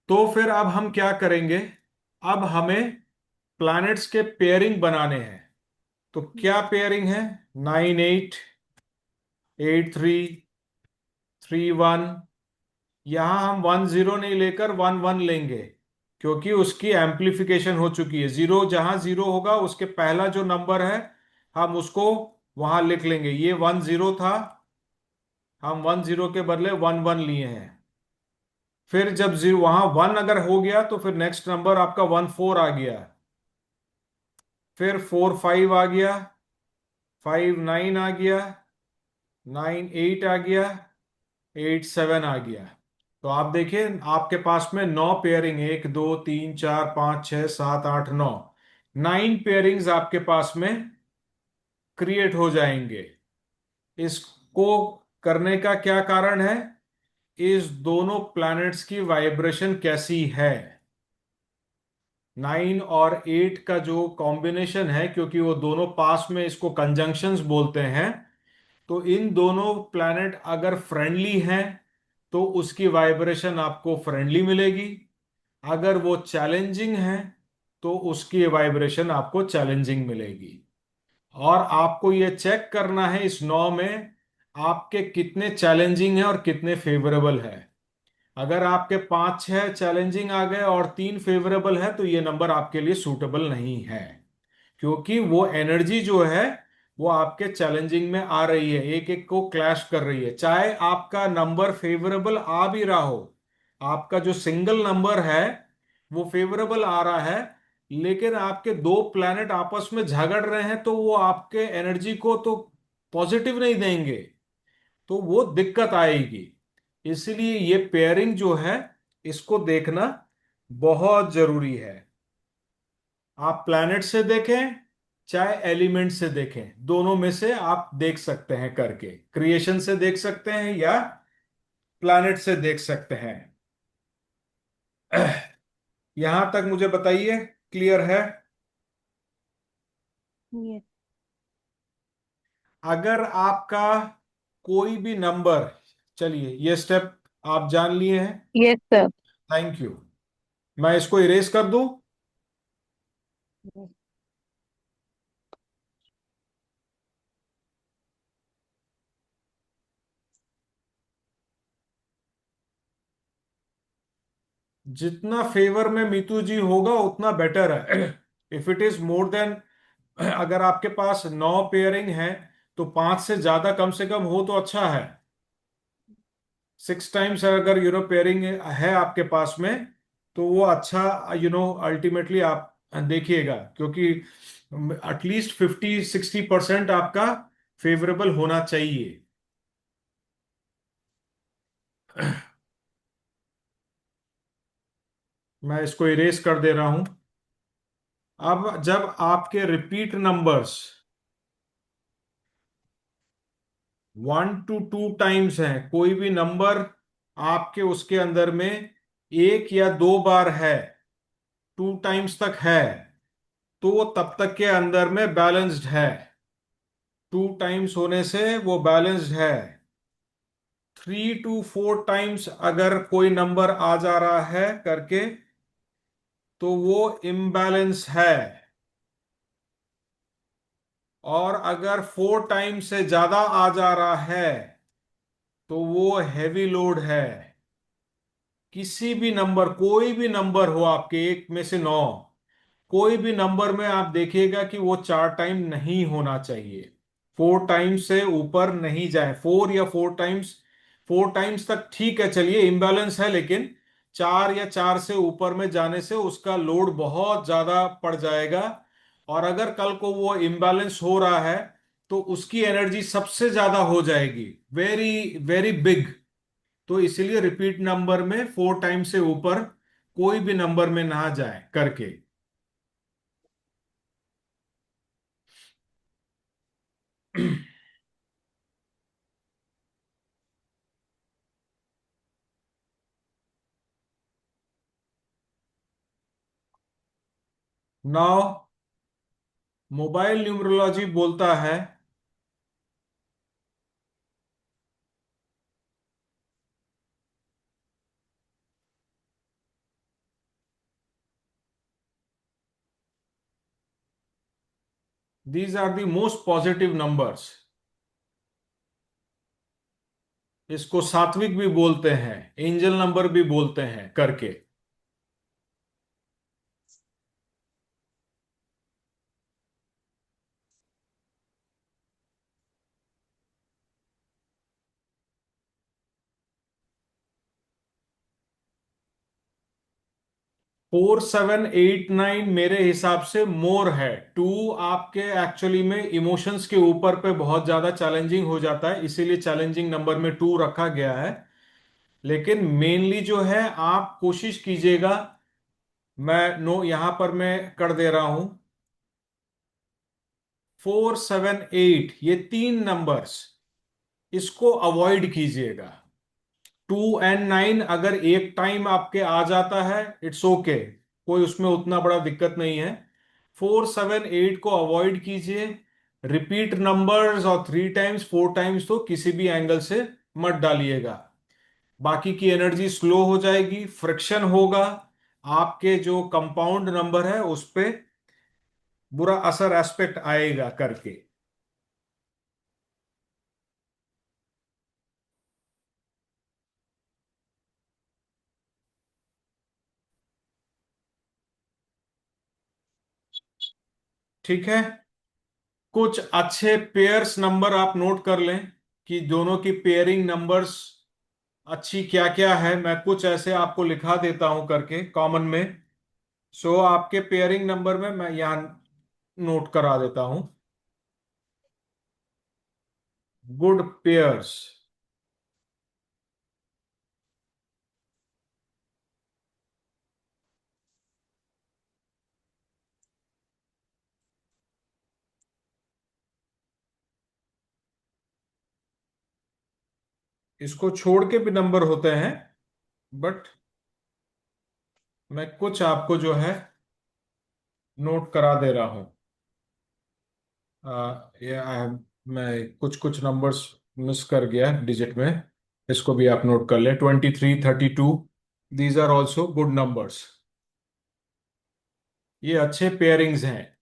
तो फिर अब हम क्या करेंगे, अब हमें प्लैनेट्स के पेयरिंग बनाने हैं। तो क्या पेयरिंग है? 9 8 8 3 3 1। यहां हम 1 0 नहीं लेकर 1 1 लेंगे, क्योंकि उसकी एम्पलीफिकेशन हो चुकी है। जीरो, जहां जीरो होगा उसके पहला जो नंबर है हम उसको वहां लिख लेंगे। ये 1 0 था, हम 1 0 के बदले 1 1 लिए हैं। फिर जब जीरो वहां 1 अगर हो गया तो फिर नेक्स्ट नंबर आपका 1 4 आ गया, फिर 4 5 आ गया, 5 9 आ गया, 9 8 आ गया, 8 7 आ गया। तो आप देखिए आपके पास में 9 पेयरिंग, 1 2 3 4 5 6 7 8 9, 9 पेयरिंग्स आपके पास में क्रिएट हो जाएंगे। इसको करने का क्या कारण है इस दोनों प्लैनेट्स की वाइब्रेशन कैसी है। 9 और 8 का जो कॉम्बिनेशन है, क्योंकि वो दोनों पास में, इसको कंजंक्शंस बोलते हैं, तो इन दोनों प्लैनेट अगर फ्रेंडली हैं तो उसकी वाइब्रेशन आपको फ्रेंडली मिलेगी। अगर वो चैलेंजिंग है तो उसकी वाइब्रेशन आपको चैलेंजिंग मिलेगी। और आपको ये चेक करना है इस 9 में आपके कितने चैलेंजिंग है और कितने फेवरेबल है। अगर आपके 5-6 चैलेंजिंग आ गए और 3 फेवरेबल है तो ये नंबर आपके लिए सूटेबल नहीं है, क्योंकि वो एनर्जी जो है वो आपके चैलेंजिंग में आ रही है, एक एक को क्लैश कर रही है। चाहे आपका नंबर फेवरेबल आ भी रहा हो, आपका जो सिंगल नंबर है वो फेवरेबल आ रहा है, लेकिन आपके दो प्लैनेट आपस में झगड़ रहे हैं तो वो आपके एनर्जी को तो पॉजिटिव नहीं देंगे, तो वो दिक्कत आएगी। इसलिए ये पेयरिंग जो है इसको देखना बहुत जरूरी है। आप प्लैनेट से देखें चाहे एलिमेंट से देखें, दोनों में से आप देख सकते हैं करके, क्रिएशन से देख सकते हैं या प्लैनेट से देख सकते हैं। यहां तक मुझे बताइए, क्लियर है? यस। अगर आपका कोई भी नंबर, चलिए ये स्टेप आप जान लिए हैं, यस सर। Thank you. मैं इसको इरेज कर दूं? जितना फेवर में मीतू जी होगा उतना बेटर है। If it is more than, अगर आपके पास 9 पेयरिंग है तो 5 से ज्यादा कम से कम हो तो अच्छा है। 6 टाइम्स अगर पेयरिंग है आपके पास में तो वो अच्छा, अल्टीमेटली आप देखिएगा, क्योंकि एटलीस्ट 50-60% आपका फेवरेबल होना चाहिए। मैं इसको इरेज कर दे रहा हूं। अब जब आपके रिपीट नंबर्स 1 to 2 टाइम्स हैं, कोई भी नंबर आपके उसके अंदर में एक या दो बार है, 2 टाइम्स तक है, तो वो तब तक के अंदर में बैलेंस्ड है। 2 टाइम्स होने से वो बैलेंस्ड है। 3 to 4 टाइम्स अगर कोई नंबर आ जा रहा है करके तो वो इम्बैलेंस है। और अगर 4 टाइम्स से ज्यादा आ जा रहा है तो वो हैवी लोड है। किसी भी नंबर, कोई भी नंबर हो आपके, एक में से 9, कोई भी नंबर में आप देखिएगा कि वो 4 टाइम नहीं होना चाहिए, 4 टाइम्स से ऊपर नहीं जाए। 4 या 4 टाइम्स, 4 टाइम्स तक ठीक है, चलिए इम्बैलेंस है, लेकिन 4 या 4 से ऊपर में जाने से उसका लोड बहुत ज्यादा पड़ जाएगा। और अगर कल को वो इम्बैलेंस हो रहा है तो उसकी एनर्जी सबसे ज्यादा हो जाएगी, वेरी वेरी बिग। तो इसीलिए रिपीट नंबर में 4 टाइम से ऊपर कोई भी नंबर में ना जाए करके। नाउ मोबाइल न्यूमरोलॉजी बोलता है these are the most positive numbers. इसको सात्विक भी बोलते हैं, एंजल नंबर भी बोलते हैं करके। 4789 मेरे हिसाब से मोर है। 2 आपके एक्चुअली में इमोशंस के ऊपर पे बहुत ज्यादा चैलेंजिंग हो जाता है, इसीलिए चैलेंजिंग नंबर में 2 रखा गया है। लेकिन मेनली जो है आप कोशिश कीजिएगा, मैं नो यहां पर मैं कर दे रहा हूं, 4, 7, 8, ये 3 नंबर्स, इसको अवॉइड कीजिएगा। 2 and 9 अगर एक टाइम आपके आ जाता है, इट्स ओके, कोई उसमें उतना बड़ा दिक्कत नहीं है। 4 7 8 को अवॉइड कीजिए। रिपीट नंबर्स और 3 टाइम्स 4 टाइम्स तो किसी भी एंगल से मत डालिएगा। बाकी की एनर्जी स्लो हो जाएगी, फ्रिक्शन होगा, आपके जो कंपाउंड नंबर है उस पे बुरा असर एस्पेक्ट आएगा करके। ठीक है, कुछ अच्छे पेयर्स नंबर आप नोट कर लें कि दोनों की पेयरिंग नंबर्स अच्छी क्या क्या है। मैं कुछ ऐसे आपको लिखा देता हूं करके कॉमन में। सो आपके पेयरिंग नंबर में मैं यहां नोट करा देता हूं। गुड पेयर्स, इसको छोड़ के भी नंबर होते हैं, बट मैं कुछ आपको जो है नोट करा दे रहा हूं। मैं कुछ कुछ नंबर्स मिस कर गया डिजिट में, इसको भी आप नोट कर लें। 23 32, these are also good numbers, ये अच्छे पेयरिंग्स हैं।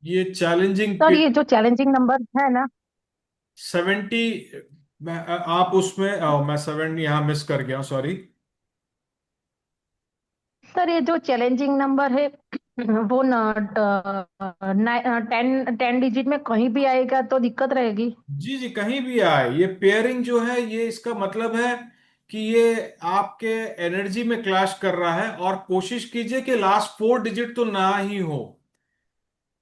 ये चैलेंजिंग सर ये जो चैलेंजिंग नंबर है ना, 70। आप उसमें मैं 7 यहाँ मिस कर गया, सॉरी। सर ये जो चैलेंजिंग नंबर है वो न 10 डिजिट में कहीं भी आएगा तो दिक्कत रहेगी। जी जी, कहीं भी आए, ये पेयरिंग जो है ये इसका मतलब है कि ये आपके एनर्जी में क्लैश कर रहा है। और कोशिश कीजिए कि लास्ट 4 डिजिट तो ना ही हो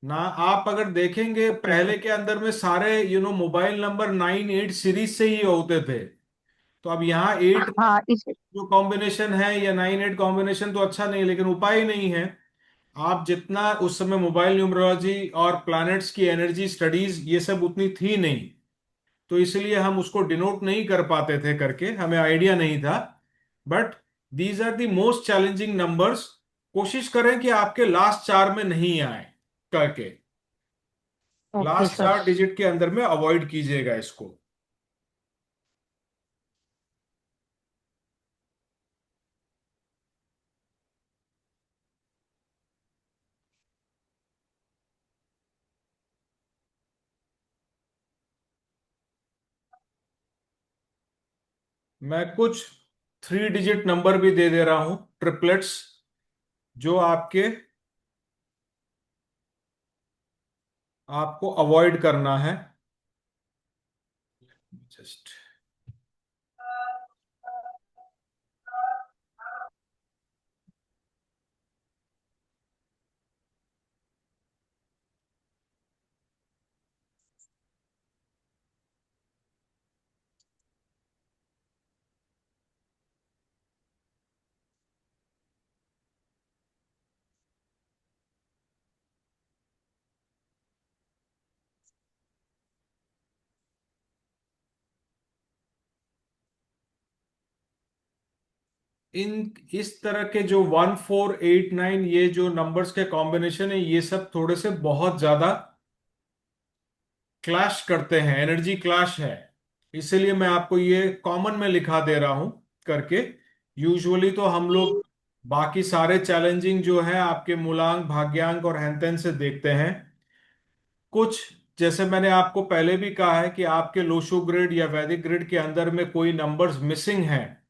ना। आप अगर देखेंगे ओके पहले सर। के अंदर में सारे मोबाइल नंबर 9 8 सीरीज से ही होते थे। तो अब यहाँ 8 हाँ इस जो कॉम्बिनेशन है या 9 8 कॉम्बिनेशन तो अच्छा नहीं, लेकिन उपाय नहीं है। आप जितना उस समय मोबाइल न्यूमरोलॉजी और प्लैनेट्स की एनर्जी स्टडीज ये सब उतनी थी नहीं, तो इसलिए हम उसको डिनोट नहीं कर पाते थे करके, हमें आइडिया नहीं था। But these are the most challenging numbers. कोशिश करें कि आपके लास्ट 4 में नहीं आए करके, ओके लास्ट सर। 4 डिजिट के अंदर में अवॉइड कीजिएगा इसको। मैं कुछ 3 डिजिट नंबर भी दे दे रहा हूं, ट्रिपलेट्स, जो आपको अवॉइड करना है। जस्ट इन इस तरह के जो 14 8 9 ये जो नंबर्स के कॉम्बिनेशन है, ये सब थोड़े से बहुत ज्यादा क्लैश करते हैं, एनर्जी क्लैश है। इसीलिए मैं आपको ये कॉमन में लिखा दे रहा हूं करके। यूजुअली तो हम लोग बाकी सारे चैलेंजिंग जो है आपके मूलांक भाग्यांक और हेन तेन से देखते हैं। कुछ जैसे मैंने आपको पहले भी कहा है कि आपके लोशो ग्रिड या वैदिक ग्रिड के अंदर में कोई नंबर्स मिसिंग हैं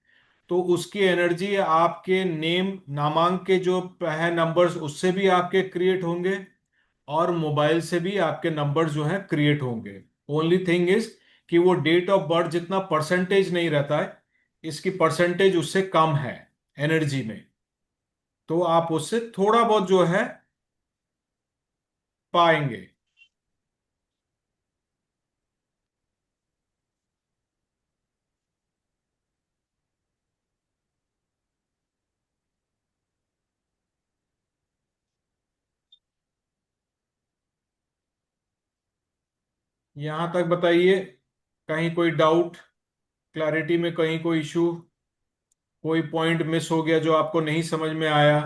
तो उसकी एनर्जी आपके नेम नामांक के जो है नंबर्स उससे भी आपके क्रिएट होंगे और मोबाइल से भी आपके नंबर जो है क्रिएट होंगे। ओनली थिंग इज कि वो डेट ऑफ बर्थ जितना परसेंटेज नहीं रहता है, इसकी परसेंटेज उससे कम है एनर्जी में, तो आप उससे थोड़ा बहुत जो है पाएंगे। यहां तक बताइए, कहीं कोई डाउट, क्लैरिटी में कहीं कोई इशू, कोई पॉइंट मिस हो गया जो आपको नहीं समझ में आया?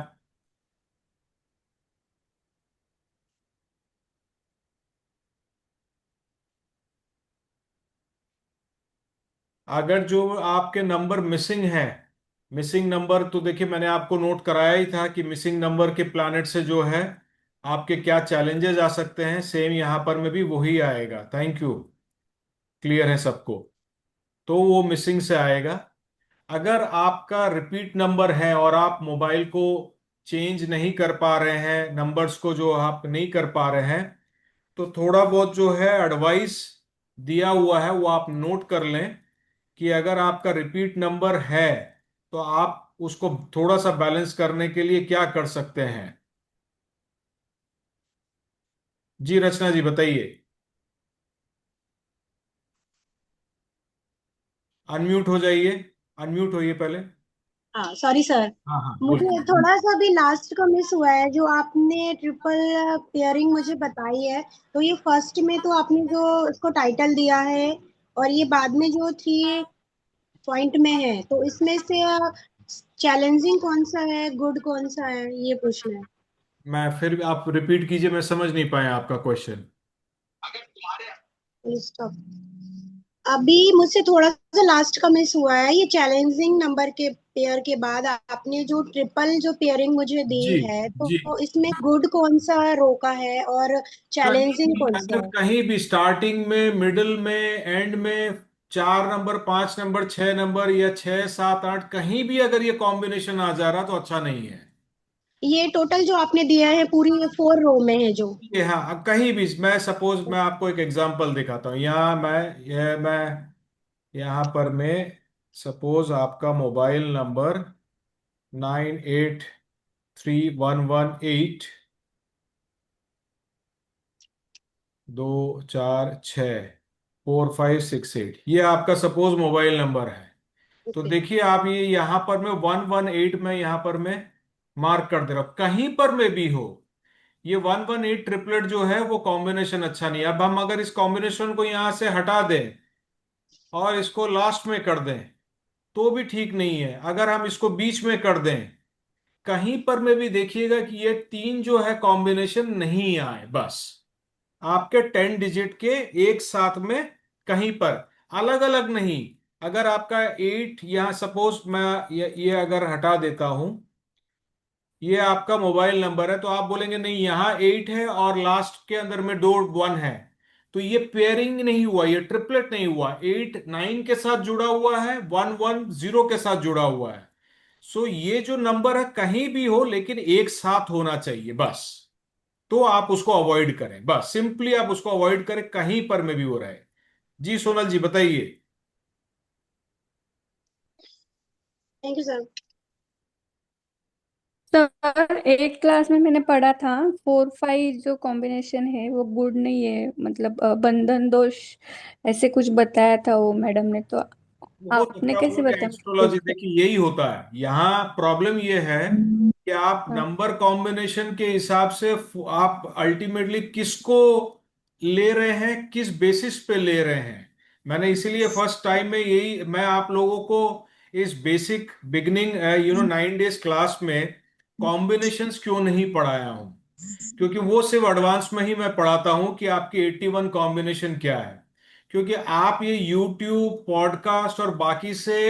अगर जो आपके नंबर मिसिंग है, मिसिंग नंबर तो देखिए मैंने आपको नोट कराया ही था कि मिसिंग नंबर के प्लैनेट से जो है आपके क्या चैलेंजेस आ सकते हैं, सेम यहां पर में भी वही आएगा। थैंक यू, क्लियर है सबको? तो वो मिसिंग से आएगा। अगर आपका रिपीट नंबर है और आप मोबाइल को चेंज नहीं कर पा रहे हैं, नंबर्स को जो आप नहीं कर पा रहे हैं, तो थोड़ा बहुत जो है एडवाइस दिया हुआ है वो आप नोट कर लें कि अगर आपका रिपीट नंबर है तो आप उसको थोड़ा सा बैलेंस करने के लिए क्या कर सकते हैं। जी रचना जी बताइए। अनम्यूट हो जाइए, अनम्यूट होइए पहले। हाँ सॉरी सर। हाँ हाँ मुझे बोलिए। थोड़ा सा भी लास्ट का मिस हुआ है, जो आपने ट्रिपल पेयरिंग मुझे बताई है। तो ये फर्स्ट में तो आपने जो इसको टाइटल दिया है, और ये बाद में जो 3 पॉइंट में है, तो इसमें से चैलेंजिंग कौन सा है, गुड कौन सा है, ये पूछना है। मैं फिर आप रिपीट कीजिए, मैं समझ नहीं पाया आपका क्वेश्चन। स्टॉप। अभी मुझसे थोड़ा सा लास्ट का मिस हुआ है, ये चैलेंजिंग नंबर के पेयर के बाद आपने जो ट्रिपल जो पेयरिंग मुझे दी जी है, जी। तो इसमें गुड कौन सा रो का है और कहीं चैलेंजिंग भी, कौन सा अगर है? कहीं भी स्टार्टिंग में, मिडिल में, एंड में, 4 नंबर, 5 नंबर, 6 नंबर या 6, 7, 8 कहीं भी अगर ये कॉम्बिनेशन आ जा रहा तो अच्छा नहीं है। ये टोटल जो आपने दिया है पूरी 4 रो में है जो। ये हाँ, अब कहीं भी मैं सपोज मैं आपको एक एग्जांपल दिखाता हूँ। यहाँ मैं यहाँ पर मैं सपोज आपका मोबाइल नंबर 983118 2 4 6 4 5 6 8, ये आपका सपोज मोबाइल नंबर है। तो ओके। देखिए आप ये यहाँ पर मैं 118 में यहाँ पर मैं मार्क कर दे रहा हूँ, कहीं पर में भी हो। ये 118 ट्रिपलेट जो है वो कॉम्बिनेशन अच्छा नहीं है। अब हम अगर इस कॉम्बिनेशन को यहां से हटा दें और इसको लास्ट में कर दें तो भी ठीक नहीं है। अगर हम इसको बीच में कर दें, कहीं पर में भी देखिएगा कि ये 3 जो है कॉम्बिनेशन नहीं आए, बस आपके 10 डिजिट के एक साथ में, कहीं पर अलग अलग नहीं। अगर आपका 8 यहां सपोज मैं ये अगर हटा देता हूं, ये आपका मोबाइल नंबर है, तो आप बोलेंगे नहीं यहाँ 8 है और लास्ट के अंदर में 2 1 है, तो ये पेयरिंग नहीं हुआ, ये ट्रिपलेट नहीं हुआ। 8 9 के साथ जुड़ा हुआ है, 1 1 0 के साथ जुड़ा हुआ है। सो ये जो नंबर है कहीं भी हो लेकिन एक साथ होना चाहिए बस। तो आप उसको अवॉइड करें, बस सिंपली आप उसको अवॉइड करें, कहीं पर में भी हो रहे। जी सोनल जी बताइए। Thank you sir. सर एक क्लास में मैंने पढ़ा था 4 5 जो कॉम्बिनेशन है वो गुड नहीं है, मतलब बंधन दोष ऐसे कुछ बताया था वो मैडम ने, तो वो तो आपने कैसे प्रॉब्लम है बताया एस्ट्रोलॉजी, मुझे? देखिए यही होता है यहाँ। प्रॉब्लम ये है कि आप हाँ। नंबर कॉम्बिनेशन के हिसाब से आप अल्टीमेटली किसको ले रहे हैं, किस बेसिस पे ले रहे हैं। मैंने इसीलिए फर्स्ट टाइम में यही मैं आप लोगों को इस बेसिक बिगनिंग 9 डेज क्लास में कॉम्बिनेशंस क्यों नहीं पढ़ाया हूं, क्योंकि वो सिर्फ एडवांस में ही मैं पढ़ाता हूं कि आपकी 81 कॉम्बिनेशन क्या है। क्योंकि आप ये YouTube पॉडकास्ट और बाकी से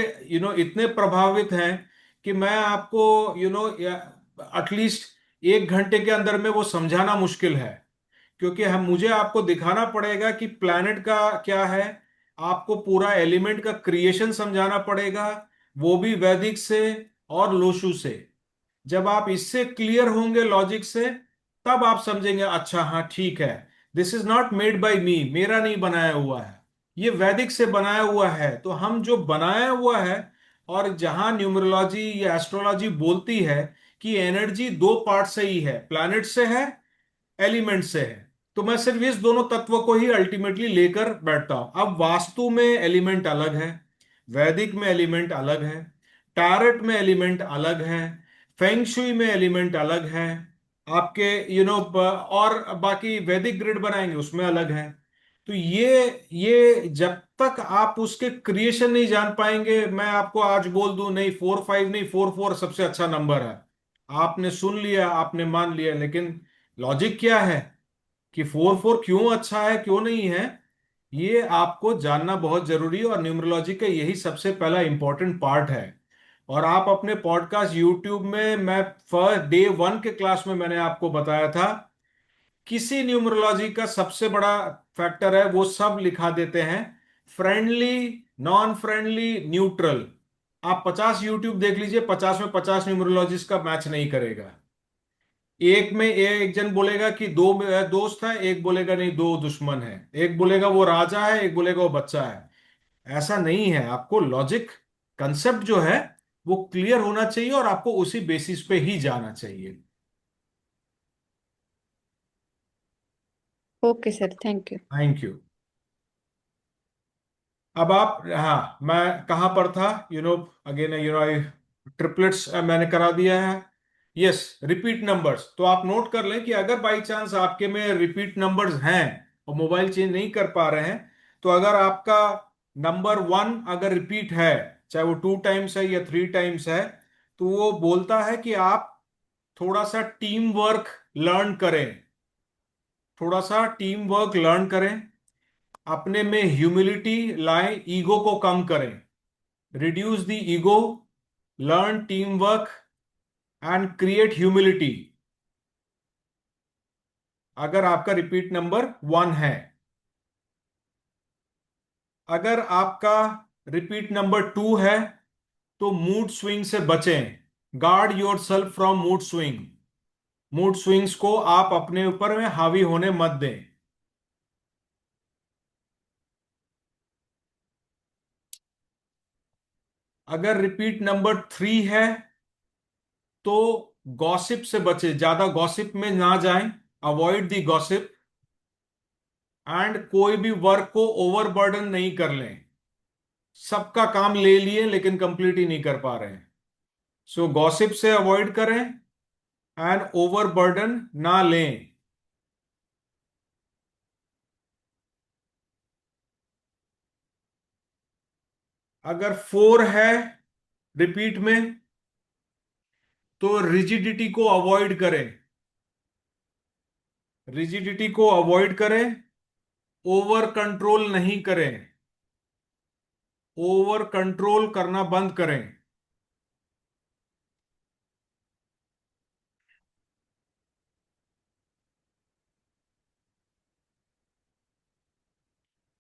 इतने प्रभावित हैं कि मैं आपको एटलीस्ट 1 घंटे के अंदर में वो समझाना मुश्किल है, क्योंकि मुझे आपको दिखाना पड़ेगा कि प्लैनेट का क्या है, आपको पूरा एलिमेंट का क्रिएशन समझाना पड़ेगा, वो भी वैदिक से और लोशु से। जब आप इससे क्लियर होंगे लॉजिक से, तब आप समझेंगे अच्छा हाँ ठीक है, this is not made by me, मेरा नहीं बनाया हुआ है, ये वैदिक से बनाया हुआ है। तो हम जो बनाया हुआ है, और जहां न्यूमरोलॉजी या एस्ट्रोलॉजी बोलती है कि एनर्जी 2 पार्ट से ही है, प्लैनेट से है, एलिमेंट से है, तो मैं सिर्फ इस दोनों तत्वों को ही अल्टीमेटली लेकर बैठता हूं। अब वास्तु में एलिमेंट अलग है, वैदिक में एलिमेंट अलग है, टारट में एलिमेंट अलग है, फेंग शुई में एलिमेंट अलग है, आपके और बाकी वैदिक ग्रिड बनाएंगे उसमें अलग है। तो ये जब तक आप उसके क्रिएशन नहीं जान पाएंगे, मैं आपको आज बोल दूं नहीं 4 5 नहीं 4 4 सबसे अच्छा नंबर है, आपने सुन लिया, आपने मान लिया, लेकिन लॉजिक क्या है कि 4 4 क्यों अच्छा है क्यों नहीं है, ये आपको जानना बहुत जरूरी है। और न्यूमरोलॉजी का यही सबसे पहला इंपॉर्टेंट पार्ट है। और आप अपने पॉडकास्ट यूट्यूब में, मैं फर्स्ट डे 1 के क्लास में मैंने आपको बताया था, किसी न्यूमरोलॉजी का सबसे बड़ा फैक्टर है वो सब लिखा देते हैं, फ्रेंडली, नॉन फ्रेंडली, न्यूट्रल। आप 50 यूट्यूब देख लीजिए, 50 में 50 न्यूमरोलॉजिस्ट का मैच नहीं करेगा। एक में एक जन बोलेगा कि दो दोस्त है, एक बोलेगा नहीं दो दुश्मन है, एक बोलेगा वो राजा है, एक बोलेगा वो बच्चा है। ऐसा नहीं है, आपको लॉजिक कंसेप्ट जो है वो क्लियर होना चाहिए और आपको उसी बेसिस पे ही जाना चाहिए। Okay sir, thank you. Thank you. अब आप, हाँ मैं कहाँ पर था, अगेन आई ट्रिपलेट्स मैंने करा दिया है। यस, रिपीट नंबर्स, तो आप नोट कर लें कि अगर बाई चांस आपके में रिपीट नंबर्स हैं और मोबाइल चेंज नहीं कर पा रहे हैं, तो अगर आपका नंबर 1 अगर रिपीट है, चाहे वो 2 टाइम्स है या 3 टाइम्स है, तो वो बोलता है कि आप थोड़ा सा टीम वर्क लर्न करें, थोड़ा सा टीम वर्क लर्न करें, अपने में ह्यूमिलिटी लाएं, ईगो को कम करें, reduce the ego, learn team work and create humility. अगर आपका रिपीट नंबर 1 है, अगर आपका रिपीट नंबर 2 है, तो मूड स्विंग से बचें, guard your self from mood swing, mood swings को आप अपने ऊपर में हावी होने मत दें। अगर रिपीट नंबर 3 है, तो गॉसिप से बचे, ज्यादा गॉसिप में ना जाएं, अवॉइड दी गॉसिप, एंड कोई भी वर्क को ओवरबर्डन नहीं कर लें। सबका काम ले लिए लेकिन कंप्लीट ही नहीं कर पा रहे हैं, सो गॉसिप से अवॉइड करें एंड ओवरबर्डन ना लें। अगर 4 है रिपीट में, तो रिजिडिटी को अवॉइड करें, रिजिडिटी को अवॉइड करें, ओवर कंट्रोल नहीं करें, ओवर कंट्रोल करना बंद करें।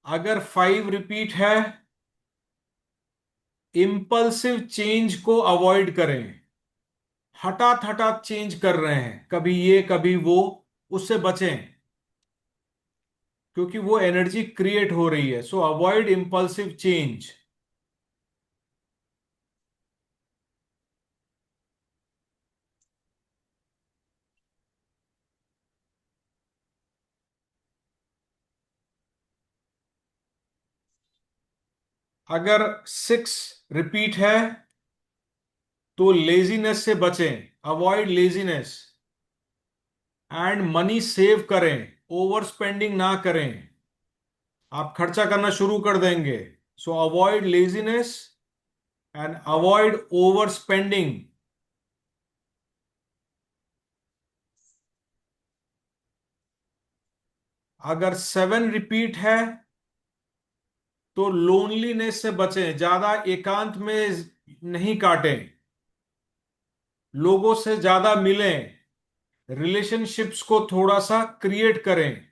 अगर 5 रिपीट है, इंपल्सिव चेंज को अवॉइड करें, हठात हठात चेंज कर रहे हैं, कभी ये कभी वो, उससे बचें, क्योंकि वो एनर्जी क्रिएट हो रही है। सो अवॉइड इंपल्सिव चेंज। अगर 6 रिपीट है, तो लेजीनेस से बचें, avoid laziness, and money save करें, ओवर स्पेंडिंग ना करें, आप खर्चा करना शुरू कर देंगे। सो avoid laziness and avoid over spending. अगर 7 रिपीट है, तो लोनलीनेस से बचें, ज्यादा एकांत में नहीं काटें, लोगों से ज्यादा मिलें, रिलेशनशिप्स को थोड़ा सा क्रिएट करें।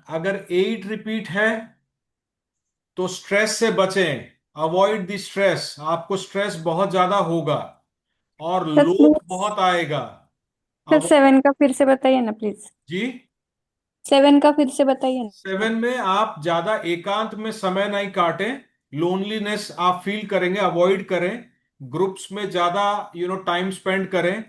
अगर 8 रिपीट है तो स्ट्रेस से बचें, अवॉइड द स्ट्रेस। आपको स्ट्रेस बहुत ज्यादा होगा और सर लोभ प्लीज, बहुत आएगा। सर अब 7 का फिर से बताइए ना प्लीज। जी, 7 का फिर से बताइए ना। 7 में आप ज्यादा एकांत में समय नहीं काटें, लोनलीनेस आप फील करेंगे, अवॉइड करें। ग्रुप्स में ज्यादा टाइम स्पेंड करें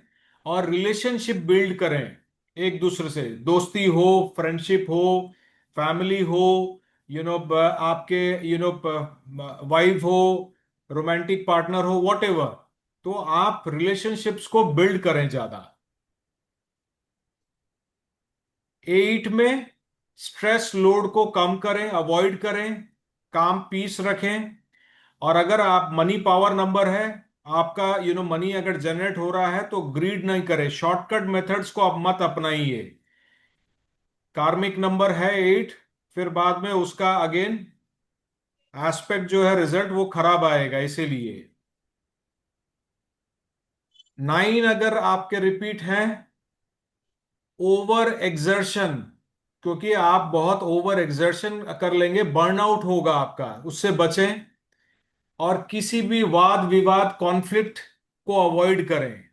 और रिलेशनशिप बिल्ड करें। एक दूसरे से दोस्ती हो, फ्रेंडशिप हो, फैमिली हो, आपके वाइफ हो, रोमांटिक पार्टनर हो, वॉट एवर। तो आप रिलेशनशिप्स को बिल्ड करें ज्यादा। 8 में स्ट्रेस लोड को कम करें, अवॉइड करें, काम पीस रखें। और अगर आप मनी पावर नंबर है आपका, मनी अगर जनरेट हो रहा है तो ग्रीड नहीं करें, शॉर्टकट मेथड्स को आप मत अपनाइए। कार्मिक नंबर है 8, फिर बाद में उसका अगेन एस्पेक्ट जो है, रिजल्ट वो खराब आएगा, इसीलिए। 9 अगर आपके रिपीट हैं, ओवर एक्सर्शन, क्योंकि आप बहुत ओवर एक्सर्शन कर लेंगे, बर्नआउट होगा आपका, उससे बचें। और किसी भी वाद विवाद कॉन्फ्लिक्ट को अवॉइड करें।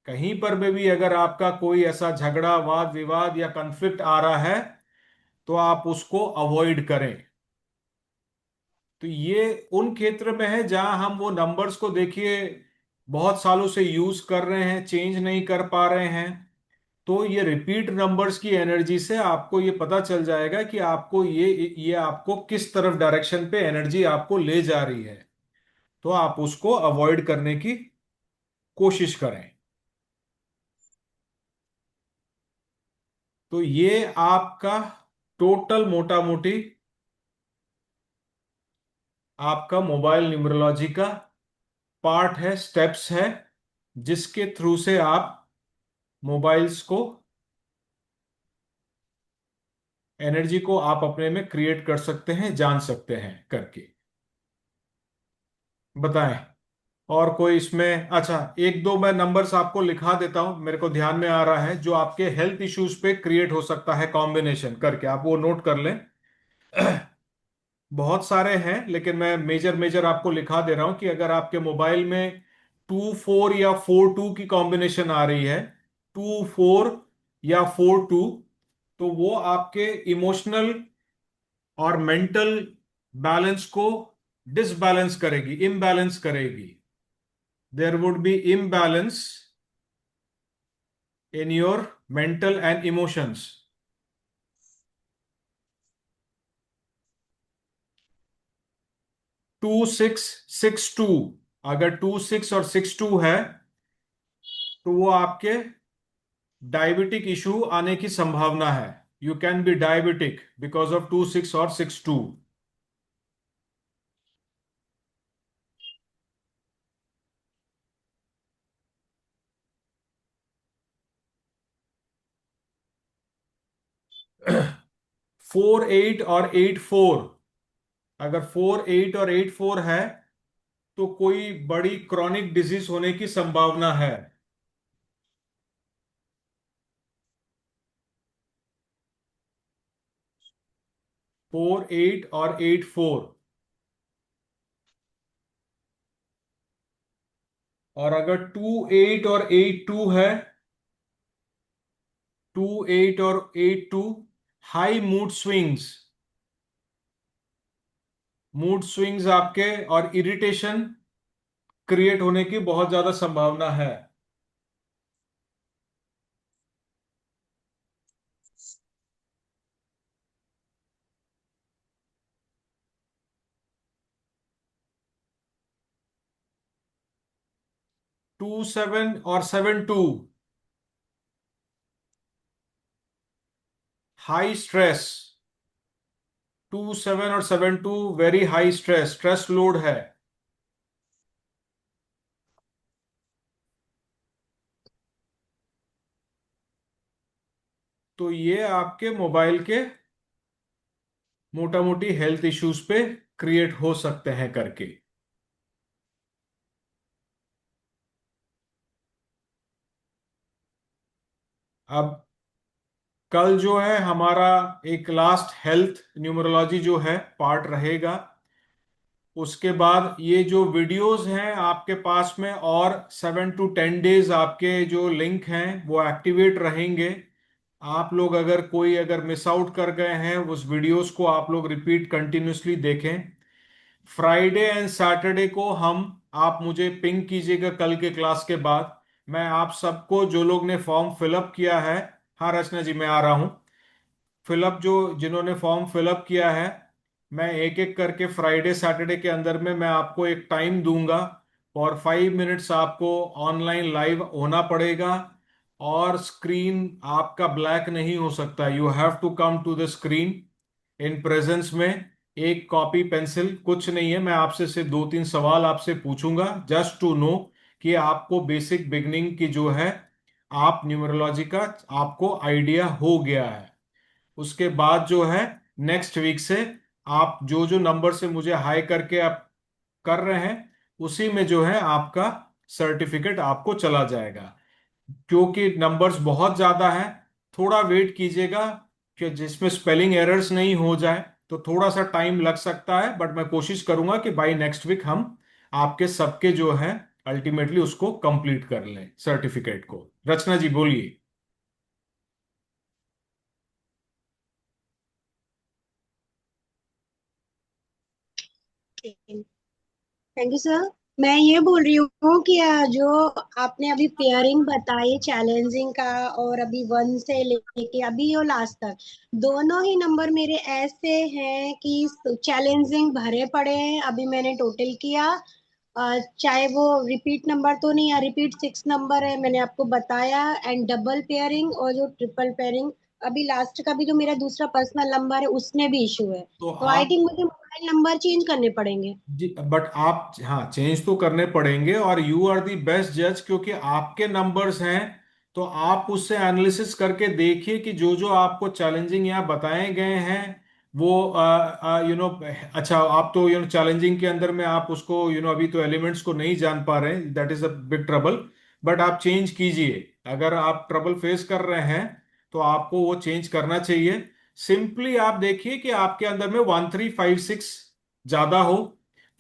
कहीं पर भी अगर आपका कोई ऐसा झगड़ा, वाद विवाद या कॉन्फ्लिक्ट आ रहा है तो आप उसको अवॉइड करें। तो ये उन क्षेत्र में है जहां हम वो नंबर्स को देखिए बहुत सालों से यूज कर रहे हैं, चेंज नहीं कर पा रहे हैं। तो ये रिपीट नंबर्स की एनर्जी से आपको ये पता चल जाएगा कि आपको ये आपको किस तरफ डायरेक्शन पे एनर्जी आपको ले जा रही है। तो आप उसको अवॉइड करने की कोशिश करें। तो ये आपका टोटल मोटा मोटी आपका मोबाइल न्यूमरोलॉजी का पार्ट है, स्टेप्स है, जिसके थ्रू से आप मोबाइल्स को, एनर्जी को आप अपने में क्रिएट कर सकते हैं, जान सकते हैं करके। बताएं और कोई इसमें। अच्छा, एक दो मैं नंबर्स आपको लिखा देता हूं, मेरे को ध्यान में आ रहा है, जो आपके हेल्थ इश्यूज पे क्रिएट हो सकता है कॉम्बिनेशन करके, आप वो नोट कर लें। बहुत सारे हैं लेकिन मैं मेजर मेजर आपको लिखा दे रहा हूं कि अगर आपके मोबाइल में 2 4 या 4 2 की कॉम्बिनेशन आ रही है, 2 4 या 4 2, तो वो आपके इमोशनल और मेंटल बैलेंस को डिसबैलेंस करेगी, इम्बैलेंस करेगी। There would be imbalance in your mental and emotions. 2 6 6 2, अगर 2 6 और 6 2 है तो वो आपके डायबिटिक इशू आने की संभावना है। You can be diabetic because of 2 6 और 6 2। 4 8 और 8 4, अगर 4 8 और 8 4 है तो कोई बड़ी क्रॉनिक डिजीज होने की संभावना है। 4 8 और 8 4। और अगर 2 8 और 8 2 है, 2 8 और 8 2, high mood swings, mood swings आपके और इरिटेशन क्रिएट होने की बहुत ज्यादा संभावना है। टू 7 और 7 2, हाई स्ट्रेस। 2 7 और 7 2 very high stress, stress load है। तो ये आपके मोबाइल के मोटा मोटी हेल्थ इश्यूज पे क्रिएट हो सकते हैं करके। अब कल जो है हमारा एक लास्ट हेल्थ न्यूमरोलॉजी जो है पार्ट रहेगा। उसके बाद ये जो वीडियोस हैं आपके पास में, और 7 to 10 डेज आपके जो लिंक हैं वो एक्टिवेट रहेंगे। आप लोग अगर मिस आउट कर गए हैं उस वीडियोस को आप लोग रिपीट कंटिन्यूसली देखें। फ्राइडे एंड सैटरडे को आप मुझे पिंग कीजिएगा कल के क्लास के बाद। मैं आप सबको जो लोग ने फॉर्म फिलअप किया है, हाँ रचना जी मैं आ रहा हूँ, जिन्होंने फॉर्म फिलअप किया है, मैं एक एक करके फ्राइडे सैटरडे के अंदर में मैं आपको एक टाइम दूंगा और 5 मिनट्स आपको ऑनलाइन लाइव होना पड़ेगा। और स्क्रीन आपका ब्लैक नहीं हो सकता, you have to come to the screen in presence में। एक कॉपी पेंसिल, कुछ नहीं है, मैं आपसे से 2-3 सवाल आपसे पूछूंगा जस्ट टू नो कि आपको बेसिक बिगनिंग की जो है आप न्यूमरोलॉजी का आपको आइडिया हो गया है। उसके बाद जो है नेक्स्ट वीक से आप जो जो नंबर से मुझे हाई करके आप कर रहे हैं उसी में जो है आपका सर्टिफिकेट आपको चला जाएगा। क्योंकि नंबर्स बहुत ज्यादा हैं, थोड़ा वेट कीजिएगा कि जिसमें स्पेलिंग एरर्स नहीं हो जाए, तो थोड़ा सा टाइम लग सकता है, बट मैं कोशिश करूंगा कि बाय नेक्स्ट वीक हम आपके सबके जो है अल्टीमेटली उसको कंप्लीट कर लें सर्टिफिकेट को। रचना जी बोलिए। Thank you sir. मैं ये बोल रही हूँ कि जो आपने अभी पेयरिंग बताई चैलेंजिंग का, और अभी 1 से लेके अभी यो लास्ट तक दोनों ही नंबर मेरे ऐसे हैं कि चैलेंजिंग भरे पड़े हैं। अभी मैंने टोटल किया, चाहे वो रिपीट नंबर तो नहीं है, रिपीट 6 नंबर है मैंने आपको बताया, एंड डबल पेयरिंग और जो ट्रिपल पेयरिंग। अभी लास्ट का भी जो मेरा दूसरा पर्सनल नंबर है उसमें भी इशू है। तो तो आई आप थिंक मुझे मोबाइल नंबर चेंज करने पड़ेंगे। जी, बट आप हाँ चेंज तो करने पड़ेंगे, और यू आर दी बेस्ट जज क्योंकि आपके नंबर्स हैं। तो आप उससे एनालिसिस करके देखिए कि जो जो आपको चैलेंजिंग यहाँ बताए गए हैं वो अच्छा, आप तो चैलेंजिंग के अंदर में आप उसको अभी तो एलिमेंट्स को नहीं जान पा रहे हैं, that is a big trouble. But आप चेंज कीजिए, अगर आप ट्रबल फेस कर रहे हैं तो आपको वो चेंज करना चाहिए। सिंपली आप देखिए कि आपके अंदर में 1356 ज्यादा हो,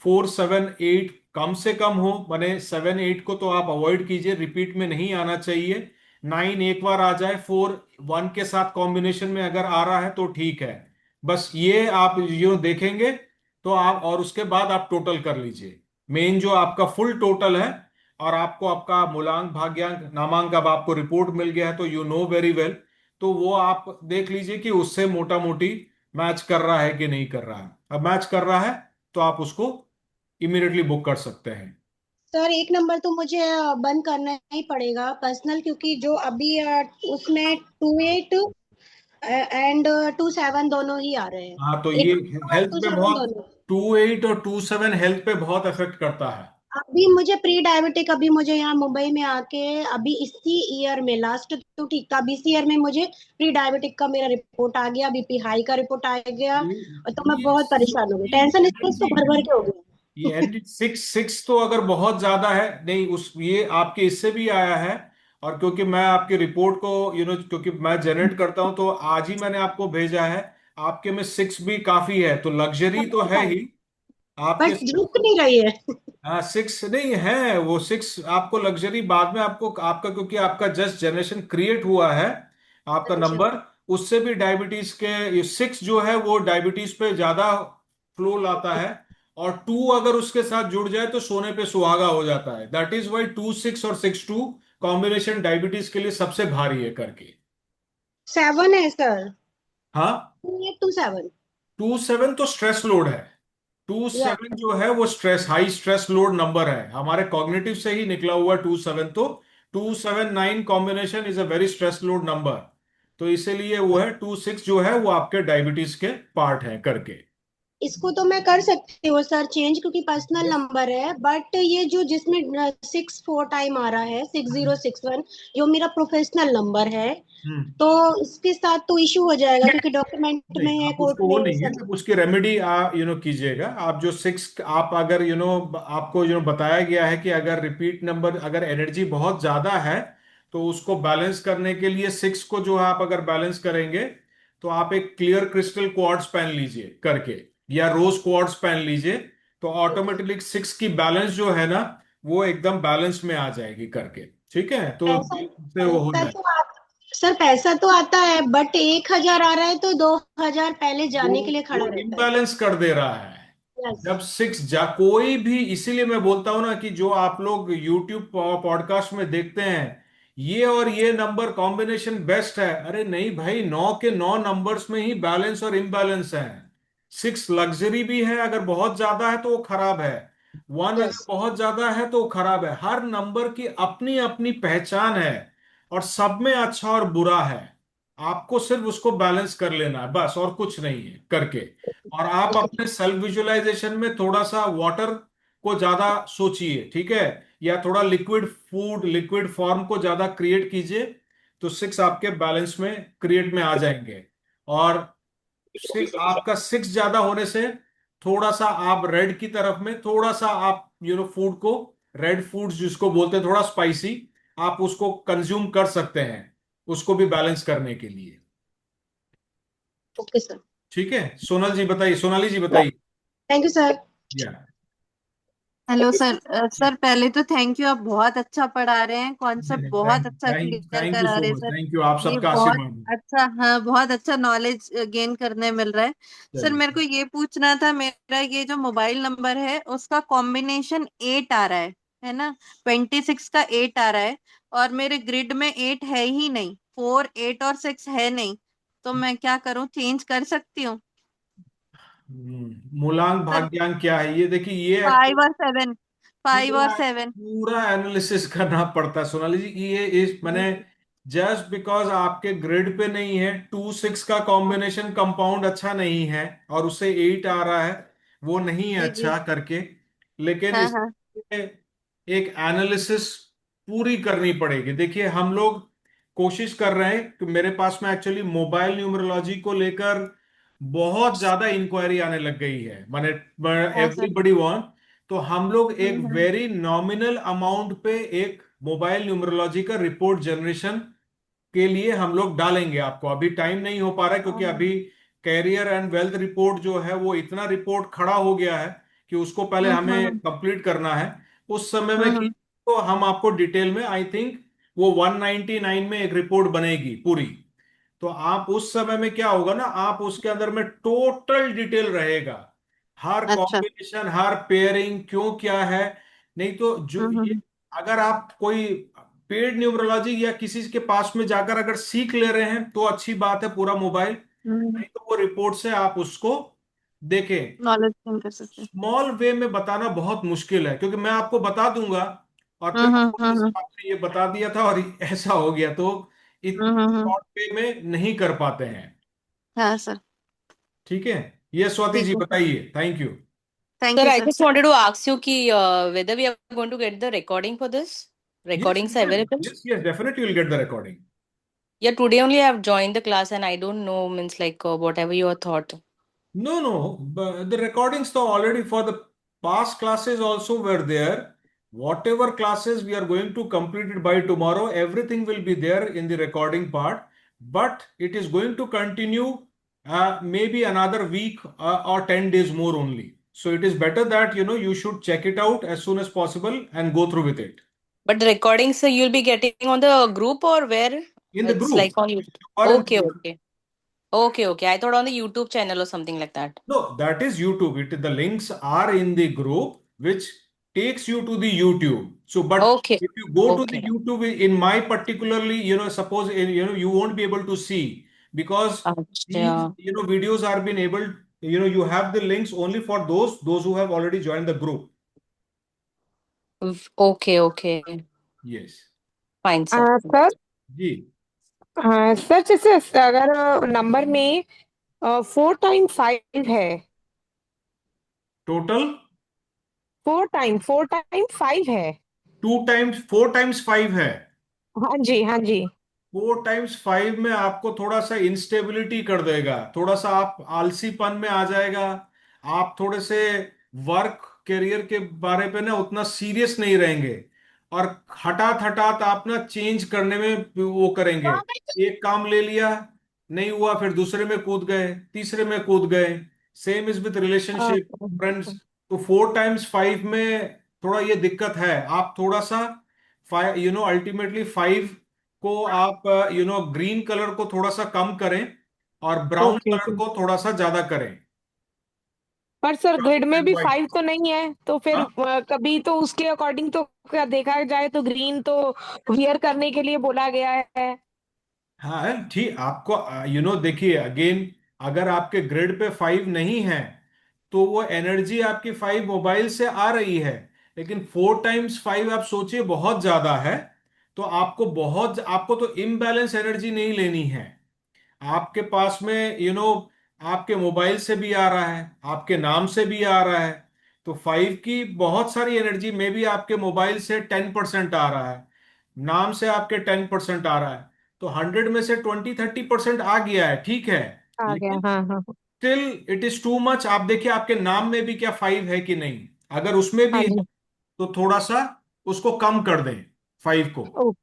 478 कम से कम हो, माने 7-8 को तो आप अवॉइड कीजिए, रिपीट में नहीं आना चाहिए। 9 एक बार आ जाए, 4-1 के साथ कॉम्बिनेशन में अगर आ रहा है तो ठीक है। बस ये आप यो देखेंगे तो आप, और उसके बाद आप टोटल कर लीजिए मेन जो आपका फुल टोटल है। और आपको आपका मूलांक भाग्यांक नामांक अब आपको रिपोर्ट मिल गया है तो यू नो वेरी वेल। तो वो आप देख लीजिए कि उससे मोटा मोटी मैच कर रहा है कि नहीं कर रहा है। अब मैच कर रहा है तो आप उसको इमीडिएटली बुक कर सकते हैं। सर एक नंबर तो मुझे बंद करना ही पड़ेगा पर्सनल, क्योंकि जो अभी उसमें 28 एंड 27 दोनों ही आ रहे हैं। हाँ तो एक ये और हेल्थ टू पे सेवन बहुत, दोनों। 28 और 27 हेल्थ पे बहुत इफेक्ट करता है। अभी मुझे प्री डायबिटिक, अभी मुझे यहाँ मुंबई में आके अभी इसी ईयर में लास्ट तो ठीक था, अभी इसी ईयर में मुझे प्री डायबिटिक का मेरा रिपोर्ट आ गया, बीपी हाई का रिपोर्ट आ गया। तो मैं बहुत परेशान हो गई, टेंशन स्ट्रेस तो भर भर के हो गया। ये एंटी 6 तो अगर बहुत ज्यादा है नहीं, उस ये आपके इससे भी आया है। और क्योंकि मैं आपकी रिपोर्ट को क्योंकि मैं जनरेट करता हूं तो आज ही मैंने आपको भेजा है। आपके में 6 भी काफी है, तो लग्जरी तो है ही आपके। बट रुक नहीं रही है। हाँ 6 नहीं है, वो 6 आपको लग्जरी बाद में आपको आपका, क्योंकि आपका जस्ट जनरेशन क्रिएट हुआ है आपका अच्छा। नंबर, उससे भी डायबिटीज के ये 6 जो है वो डायबिटीज पे ज्यादा फ्लो लाता है। और 2 अगर उसके साथ जुड़ जाए तो सोने पे सुहागा हो जाता है। दैट इज वाई 2-6 और 6-2 कॉम्बिनेशन डायबिटीज के लिए सबसे भारी है करके। 7 है सर, हाँ 2827। 2-7 तो स्ट्रेस लोड है। टू या सेवन जो है वो stress, high stress load number है, हमारे कॉग्निटिव से ही निकला हुआ 2-7। तो 2-7-9 combination is a very stress load number. तो इसीलिए वो है 2-6 जो है वो आपके डायबिटीज के पार्ट है करके। इसको तो मैं कर सकती हूँ सर चेंज, क्योंकि पर्सनल नंबर है, बट ये जो जिसमें 6 4 टाइम आ रहा है 6061, जो मेरा प्रोफेशनल नंबर है, हम्म तो इसके साथ तो इशू हो जाएगा, क्योंकि डॉक्यूमेंट में नहीं, है, आप कोर्ट उसको वो में नहीं है, सब। उसकी रेमेडी कीजिएगा। आप जो सिक्स, आप अगर आपको बताया गया है कि अगर रिपीट नंबर, अगर एनर्जी बहुत ज्यादा है, तो उसको बैलेंस करने के लिए सिक्स को जो है आप अगर बैलेंस करेंगे, तो आप एक क्लियर क्रिस्टल क्वार्ट्ज पहन लीजिए करके, या रोज क्वार्ट्ज पहन लीजिए, तो ऑटोमेटिकली सिक्स की बैलेंस जो है ना, वो एकदम बैलेंस में आ जाएगी करके। ठीक है, तो पैसा से वो हो पैसा जाए। तो सर पैसा तो आता है, बट 1,000 आ रहा है तो 2,000 पहले वो जाने के लिए वो खड़ा रहता है। इम्बैलेंस कर दे रहा है। यस। जब सिक्स जा कोई भी, इसीलिए मैं बोलता हूं ना कि जो आप लोग यूट्यूब पॉडकास्ट में देखते हैं, ये और ये नंबर कॉम्बिनेशन बेस्ट है, अरे नहीं भाई, 9 के 9 नंबर्स में ही बैलेंस और इम्बैलेंस है। सिक्स लग्जरी भी है, अगर बहुत ज्यादा है तो वो खराब है। वन अगर यस। बहुत ज्यादा है तो वो खराब है। हर नंबर की अपनी अपनी पहचान है, और सब में अच्छा और बुरा है। आपको सिर्फ उसको बैलेंस कर लेना है बस, और कुछ नहीं है करके। और आप अपने सेल्फ विजुअलाइजेशन में थोड़ा सा वाटर को ज्यादा सोचिए, ठीक है, या थोड़ा लिक्विड फूड, लिक्विड फॉर्म को ज्यादा क्रिएट कीजिए, तो सिक्स आपके बैलेंस में क्रिएट में आ जाएंगे। और सिक्स, आपका सिक्स ज्यादा होने से थोड़ा सा आप रेड की तरफ में, थोड़ा सा आप फूड को, रेड फूड्स जिसको बोलते हैं थोड़ा स्पाइसी, आप उसको कंज्यूम कर सकते हैं, उसको भी बैलेंस करने के लिए। Okay sir. ठीक है, सोनल जी बताइए, सोनाली जी बताइए। Thank you sir. या हेलो सर। सर पहले तो थैंक यू, आप बहुत अच्छा पढ़ा रहे हैं, कॉन्सेप्ट बहुत थैंक अच्छा थैंक क्लियर थैंक यू करा सो रहे हैं मच, सर। थैंक यू, आप ये सबका बहुत आशीर्वाद है। अच्छा, हाँ बहुत अच्छा नॉलेज गेन करने मिल रहा है। सर चलिए। मेरे को ये पूछना था, मेरा ये जो मोबाइल नंबर है उसका कॉम्बिनेशन 8 आ रहा है ना, 26 का 8 आ रहा है, और मेरे ग्रिड में 8 है ही नहीं, 4 8 और 6 है नहीं, तो मैं क्या करूं, चेंज कर सकती हूँ मूलांक सर? भाग्यांक क्या है, ये देखिए, ये 5 और 7, 5 और पूरा 7। पूरा एनालिसिस करना पड़ता है सोनाली जी। ये इस मैंने, जस्ट बिकॉज आपके ग्रिड पे नहीं है, 2 6 का कॉम्बिनेशन कंपाउंड अच्छा नहीं है, और उससे 8 आ रहा है, वो नहीं है जी जी। अच्छा करके, लेकिन हाँ इस हाँ। एक एनालिसिस पूरी करनी पड़ेगी। देखिए, हम लोग कोशिश कर रहे हैं कि, मेरे पास में एक्चुअली मोबाइल न्यूमरोलॉजी को लेकर बहुत ज्यादा इंक्वायरी आने लग गई है, माने हाँ सर। Everybody want. तो हम लोग एक हम्म। वेरी नॉमिनल अमाउंट पे एक मोबाइल न्यूमरोलॉजी का रिपोर्ट जनरेशन के लिए हम लोग डालेंगे आपको। अभी टाइम नहीं हो पा रहा है, क्योंकि अभी कैरियर एंड वेल्थ रिपोर्ट जो है, वो इतना रिपोर्ट खड़ा हो गया है कि उसको पहले हम्म। हमें कंप्लीट करना है। उस समय में की हम्म। तो हम आपको डिटेल में, आई थिंक वो 199 में एक रिपोर्ट बनेगी पूरी। तो आप उस समय में क्या होगा ना, आप उसके अंदर में टोटल डिटेल रहेगा, हर अच्छा। कॉम्बिनेशन, हर पेयरिंग क्यों क्या है। नहीं तो जो ये, हम्म। अगर आप कोई पेड न्यूमरोलॉजी या किसी के पास में जाकर अगर सीख ले रहे हैं, तो अच्छी बात है, पूरा मोबाइल। हम्म। नहीं तो वो रिपोर्ट से आप उसको देखें। नॉलेज गेन कर सकते हैं। स्मॉल वे में बताना बहुत मुश्किल है, क्योंकि मैं आपको बता दूंगा और फिर हम्म। आप हम्म। बोलेंगे, "सर, आपने ये बता दिया था और ऐसा हो गया", तो इतने हम्म। शॉर्ट वे में नहीं कर पाते हैं। हाँ सर। ठीक है, ये स्वाति ठीक जी है सर। बताइए, thank you. Thank Sir, you I sir. just wanted to ask you ki, whether we are going to get the recording for this. Yes, Recordings are yes, available. yes, yes, definitely you'll get the recording. Yeah, today only I have joined the class and I don't know, means like whatever your thought. No, no, but the recordings though already for the past classes also were there. Whatever classes we are going to complete it by tomorrow, everything will be there in the recording part. But it is going to continue maybe another week or 10 days more only. So it is better that you should check it out as soon as possible and go through with it. But the recordings you'll be getting on the group or where? In the It's group, like on YouTube. or in the Okay, group. okay. Okay, okay. I thought on the YouTube channel or something like that. No, that is YouTube. The links are in the group, which takes you to the YouTube. So, but Okay, if you go to the okay. YouTube, in my particularly, suppose you won't be able to see, because these Acha. videos are being able, you have the links only for those who have already joined the group. Okay, okay. Yes. Fine, sir. Sir, जी। हाँ sir, जैसे अगर number में 4 time 5 है, total 4 time 5 है। 4 times 5 है। हाँ जी, हाँ जी। 4 टाइम्स 5 में आपको थोड़ा सा इंस्टेबिलिटी कर देगा, थोड़ा सा आप आलसीपन में आ जाएगा। आप थोड़े से वर्क करियर के बारे पे ना उतना सीरियस नहीं रहेंगे, और हठात हठात आप ना चेंज करने में वो करेंगे। एक काम ले लिया, नहीं हुआ, फिर दूसरे में कूद गए, तीसरे में कूद गए। Same is with relationship, friends. तो 4 टाइम्स 5 में थोड़ा ये दिक्कत है। आप थोड़ा सा अल्टीमेटली 5 को आप ग्रीन कलर को थोड़ा सा कम करें, और ब्राउन ओके कलर ओके। को थोड़ा सा ज्यादा करें। पर सर ग्रिड में एंड भी व्हाइट। 5 तो नहीं है, तो फिर हाँ, कभी तो उसके अकॉर्डिंग तो क्या देखा जाए तो ग्रीन तो वियर करने के लिए बोला गया है। हाँ ठीक। आपको देखिए अगेन, अगर आपके ग्रिड पे 5 नहीं है, तो वो एनर्जी आपकी 5 मोबाइल से आ रही है। लेकिन 4 टाइम्स 5 आप सोचिए बहुत ज्यादा है। तो आपको तो इम्बैलेंस एनर्जी नहीं लेनी है। आपके पास में आपके मोबाइल से भी आ रहा है, आपके नाम से भी आ रहा है। तो 5 की बहुत सारी एनर्जी में भी आपके मोबाइल से 10% आ रहा है, नाम से आपके 10% आ रहा है। तो 100 में से 20-30% आ गया है, ठीक है। आ गया, लेकिन हाँ हाँ हाँ। Still it is too much. आप देखिए आपके नाम में भी क्या 5 है कि नहीं। अगर उसमें भी हाँ है, जी। तो थोड़ा सा उसको कम कर दें, 5 को। ओ,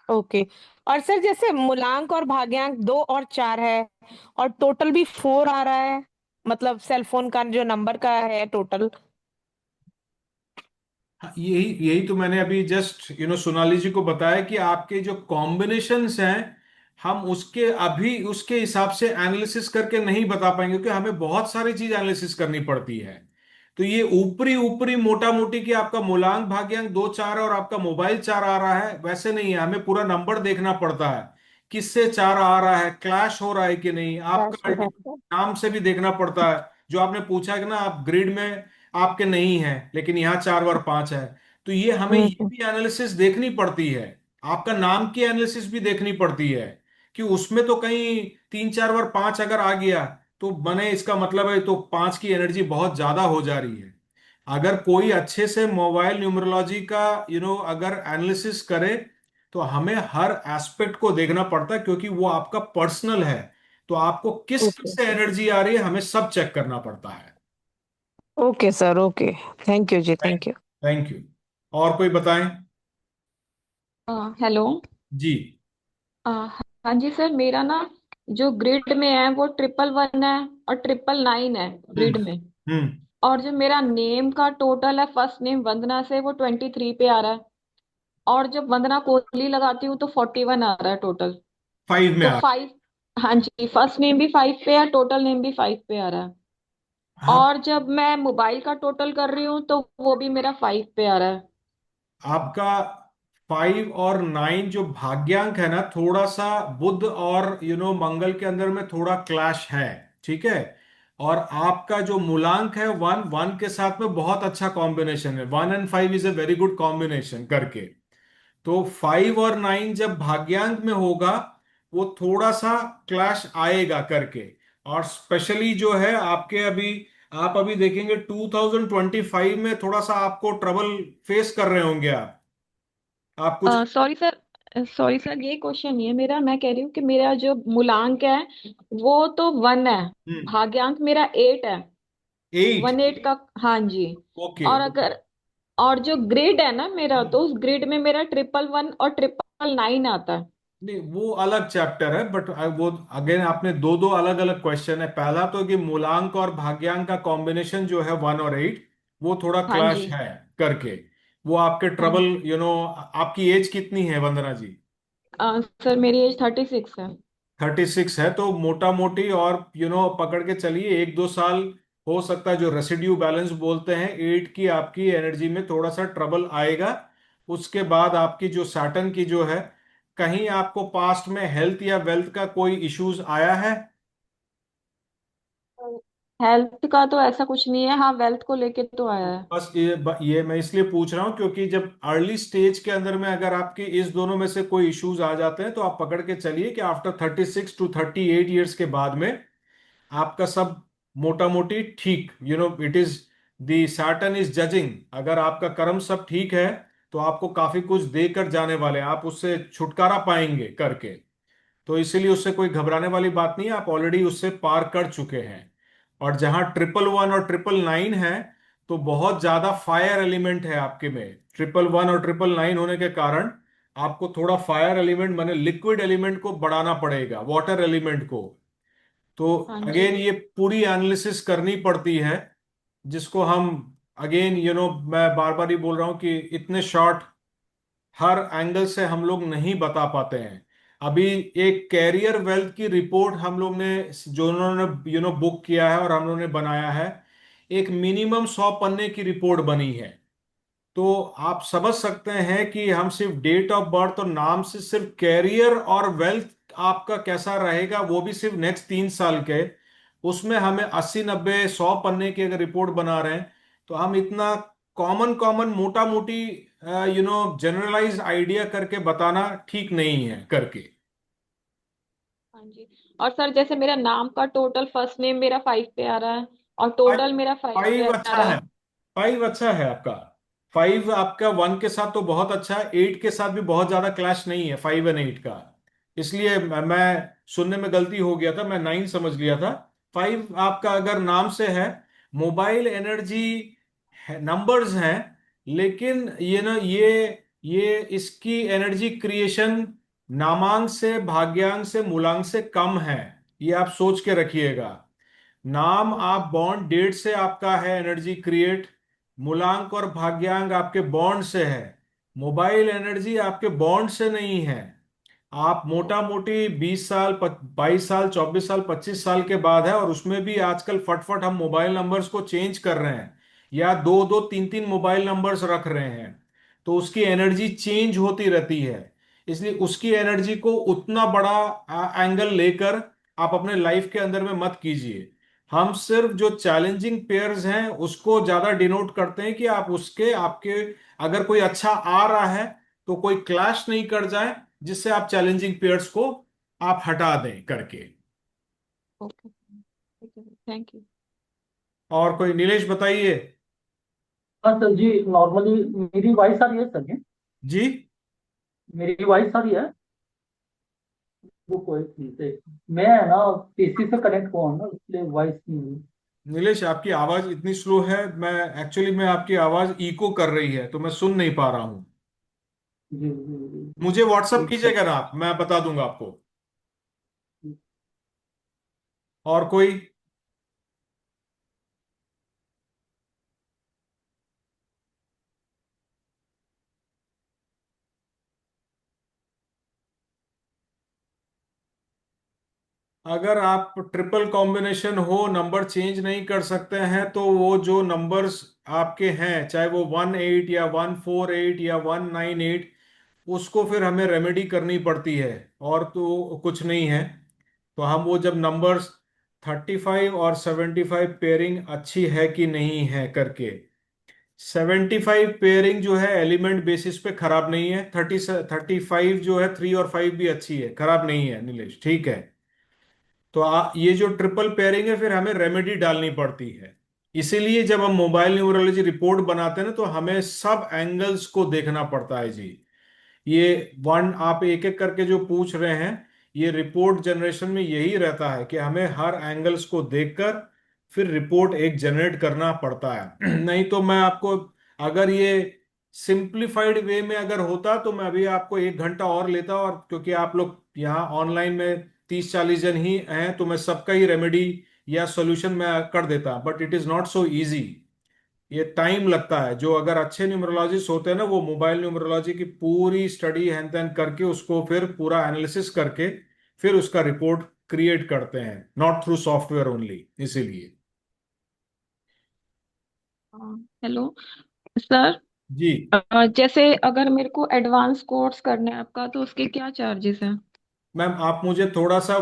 ओके। और सर जैसे मूलांक और भाग्यांक 2 और 4 है, और टोटल भी 4 आ रहा है, मतलब सेल फोन का जो नंबर का है टोटल। हाँ, यही यही तो मैंने अभी जस्ट सोनाली जी को बताया कि आपके जो कॉम्बिनेशंस हैं, हम उसके हिसाब से एनालिसिस करके नहीं बता पाएंगे, क्योंकि हमें बहुत सारी चीज एनालिसिस करनी पड़ती है। तो ये ऊपरी ऊपरी मोटा मोटी कि आपका मूलांक भाग्यांक 2 4 और आपका मोबाइल 4 आ रहा है, वैसे नहीं है। हमें पूरा नंबर देखना पड़ता है, किससे 4 आ रहा है, क्लैश हो रहा है कि नहीं। आपका अल्टीमेट नाम से भी देखना पड़ता है। जो आपने पूछा कि ना आप ग्रिड में आपके नहीं है, लेकिन यहाँ 4 और 5 है। तो ये हमें ये हम्म। भी एनालिसिस देखनी पड़ती है। आपका नाम की एनालिसिस भी देखनी पड़ती है, कि उसमें तो कहीं 3 4 और 5 अगर आ गया, तो बने इसका मतलब है तो 5 की एनर्जी बहुत ज्यादा हो जा रही है। अगर कोई अच्छे से मोबाइल न्यूमरोलॉजी का अगर एनालिसिस करे, तो हमें हर एस्पेक्ट को देखना पड़ता है, क्योंकि वो आपका पर्सनल है। तो आपको किस ओके किस से एनर्जी आ रही है, हमें सब चेक करना पड़ता है। Okay sir, okay. Thank you जी, थैंक यू। Thank you. और कोई बताएं। हेलो। जी। हाँ जी सर, मेरा ना जो ग्रिड में है वो 111 है और 999 है हम्म। ग्रिड में। हम्म। और जो मेरा नेम का टोटल है फर्स्ट नेम वंदना से, वो 23 पे आ रहा है। और जब वंदना कोहली लगाती हूँ तो 41 आ रहा है टोटल। 5 में तो आ। 5। हाँ जी, फर्स्ट नेम भी 5 पे है, टोटल नेम भी 5 पे आ रहा है। हाँ, और जब मैं मोबाइल का टोटल कर रही हूँ तो वो भी मेरा 5 पे आ रहा है। आपका 5 और 9 जो भाग्यांक है ना, थोड़ा सा बुध और मंगल के अंदर में थोड़ा क्लैश है, ठीक है। और आपका जो मूलांक है 1 1 के साथ में बहुत अच्छा कॉम्बिनेशन है। 1 and 5 is a very good combination करके। तो 5 और 9 जब भाग्यांक में होगा, वो थोड़ा सा क्लैश आएगा करके। और स्पेशली जो है आपके अभी, आप अभी देखेंगे 2025 में थोड़ा सा आपको ट्रबल फेस कर रहे होंगे आप कुछ। सॉरी सर ये क्वेश्चन नहीं है मेरा। मैं कह रही हूँ कि मेरा जो मूलांक है वो तो 1 है, हम्म। भाग्यांक मेरा 8 है। 8। 18 का। हाँ जी। ओके। और अगर और जो ग्रिड है ना मेरा, तो उस ग्रिड में मेरा 111 और 999 आता है। नहीं, वो अलग चैप्टर है, बट वो अगेन आपने दो दो अलग अलग क्वेश्चन है। पहला तो कि मूलांक और भाग्यांक का कॉम्बिनेशन जो है 1 और 8, वो थोड़ा हाँ क्लैश जी। है करके। वो आपके हाँ ट्रबल आपकी एज कितनी है वंदना जी? सर मेरी एज 36 है। 36 है, तो मोटा मोटी और पकड़ के चलिए 1 2 साल हो सकता है। जो रेसिड्यू बैलेंस बोलते हैं 8 की, आपकी एनर्जी में थोड़ा सा ट्रबल आएगा। उसके बाद आपकी जो सैटर्न की जो है, कहीं आपको पास्ट में हेल्थ या वेल्थ का कोई इश्यूज आया है? हेल्थ का तो ऐसा कुछ नहीं है, हाँ वेल्थ को लेके तो आया है। बस ये मैं इसलिए पूछ रहा हूं, क्योंकि जब अर्ली स्टेज के अंदर में अगर आपके इस दोनों में से कोई इश्यूज आ जाते हैं, तो आप पकड़ के चलिए कि आफ्टर 36 to 38 ईयर्स के बाद में आपका सब मोटा मोटी ठीक, it is the Saturn is judging, अगर आपका कर्म सब ठीक है तो आपको काफी कुछ देकर जाने वाले हैं, आप उससे छुटकारा पाएंगे करके। तो इसीलिए उससे कोई घबराने वाली बात नहीं है, आप ऑलरेडी उससे पार कर चुके हैं। और जहां 111 और 999 है, तो बहुत ज्यादा फायर एलिमेंट है आपके में। 111 और 999 होने के कारण आपको थोड़ा फायर एलिमेंट माने लिक्विड एलिमेंट को बढ़ाना पड़ेगा, वाटर एलिमेंट को। तो हाँ जी। अगेन ये पूरी एनालिसिस करनी पड़ती है, जिसको हम अगेन मैं बार बार ही बोल रहा हूं कि इतने शॉर्ट हर एंगल से हम लोग नहीं बता पाते हैं। अभी एक कैरियर वेल्थ की रिपोर्ट हम लोग ने, जो उन्होंने बुक किया है और हम लोग ने बनाया है, एक मिनिमम 100 पन्ने की रिपोर्ट बनी है। तो आप समझ सकते हैं कि हम सिर्फ डेट ऑफ बर्थ और नाम से सिर्फ कैरियर और वेल्थ आपका कैसा रहेगा, वो भी सिर्फ नेक्स्ट 3 साल के, उसमें हमें 80 90 100 पन्ने की अगर रिपोर्ट बना रहे हैं, तो हम इतना कॉमन कॉमन मोटा मोटी जनरलाइज आइडिया करके बताना ठीक नहीं है करके। हाँ जी। और सर जैसे मेरा नाम का टोटल फर्स्ट नेम मेरा 5 पे आ रहा है और टोटल मेरा 5 पे फाइव आ अच्छा रहा है, है। 5 अच्छा है आपका। 5 आपका 1 के साथ तो बहुत अच्छा है, 8 के साथ भी बहुत ज्यादा क्लैश नहीं है 5 और 8 का। इसलिए मैं सुनने में गलती हो गया था, मैं 9 समझ लिया था। 5 आपका अगर नाम से है, मोबाइल एनर्जी नंबर्स हैं, लेकिन ये इसकी एनर्जी क्रिएशन नामांक से, भाग्यांक से, मूलांक से कम है। ये आप सोच के रखिएगा। नाम आप बॉन्ड डेट से आपका है एनर्जी क्रिएट, मूलांक और भाग्यांक आपके बॉन्ड से है। मोबाइल एनर्जी आपके बॉन्ड से नहीं है। आप मोटा मोटी 20 साल 22 साल 24 साल 25 साल के बाद है, और उसमें भी आजकल फटफट हम मोबाइल नंबर्स को चेंज कर रहे हैं, या दो दो तीन तीन मोबाइल नंबर्स रख रहे हैं। तो उसकी एनर्जी चेंज होती रहती है। इसलिए उसकी एनर्जी को उतना बड़ा एंगल लेकर आप अपने लाइफ के अंदर में मत कीजिए। हम सिर्फ जो चैलेंजिंग पेयर्स हैं उसको ज्यादा डिनोट करते हैं कि आप उसके आपके अगर कोई अच्छा आ रहा है तो कोई क्लैश नहीं कर जाए, जिससे आप चैलेंजिंग पेयर्स को आप हटा दें करके। ओके, ठीक है, थैंक यू। और कोई नीलेश बताइए। हाँ सर जी, नॉर्मली मेरी वॉइस आ रही है सर जी? जी मेरी वॉइस आ रही है? वो कोई चीज है, मैं ना पीसी से कनेक्ट हुआ हूँ ना, इसलिए वॉइस नहीं हुई। नीलेश, आपकी आवाज इतनी स्लो है, मैं एक्चुअली में आपकी आवाज इको कर रही है, तो मैं सुन नहीं पा रहा हूं। जी जी जी। मुझे व्हाट्सअप ठीक है। कीजिएगा ना आप, मैं बता दूंगा आपको। और कोई? अगर आप ट्रिपल कॉम्बिनेशन हो, नंबर चेंज नहीं कर सकते हैं, तो वो जो नंबर्स आपके हैं, चाहे वो 18 या 148 या 198, उसको फिर हमें रेमेडी करनी पड़ती है, और तो कुछ नहीं है। तो हम वो जब नंबर्स 35 और 75 पेयरिंग अच्छी है कि नहीं है करके, 75 पेयरिंग जो है एलिमेंट बेसिस पे खराब नहीं है, 35 जो है 3 और 5 भी अच्छी है, खराब नहीं है नीलेश, ठीक है। तो ये जो ट्रिपल पेयरिंग है, फिर हमें रेमेडी डालनी पड़ती है। इसीलिए जब हम मोबाइल न्यूमरोलॉजी रिपोर्ट बनाते हैं ना, तो हमें सब एंगल्स को देखना पड़ता है जी। ये वन आप एक एक करके जो पूछ रहे हैं, ये रिपोर्ट जनरेशन में यही रहता है कि हमें हर एंगल्स को देखकर फिर रिपोर्ट एक जनरेट करना पड़ता है। नहीं तो मैं आपको, अगर ये सिंप्लीफाइड वे में अगर होता, तो मैं अभी आपको 1 घंटा और लेता, और क्योंकि आप लोग यहाँ ऑनलाइन में 30 40 जन ही हैं, तो मैं सबका ही रेमेडी या सॉल्यूशन मैं कर देता, but it is not so easy. ये टाइम लगता है। जो अगर अच्छे न्यूमरोलॉजिस्ट होते हैं ना, वो मोबाइल न्यूमरोलॉजी की पूरी स्टडी हैन तैन करके उसको फिर पूरा एनालिसिस करके फिर उसका रिपोर्ट क्रिएट करते हैं, नॉट थ्रू सॉफ्टवेयर ओनली, इसीलिए। Hello sir. जी जैसे अगर मेरे को एडवांस कोर्स करना है आपका, तो उसके क्या चार्जेस हैं? मैम, आप मुझे थोड़ा सा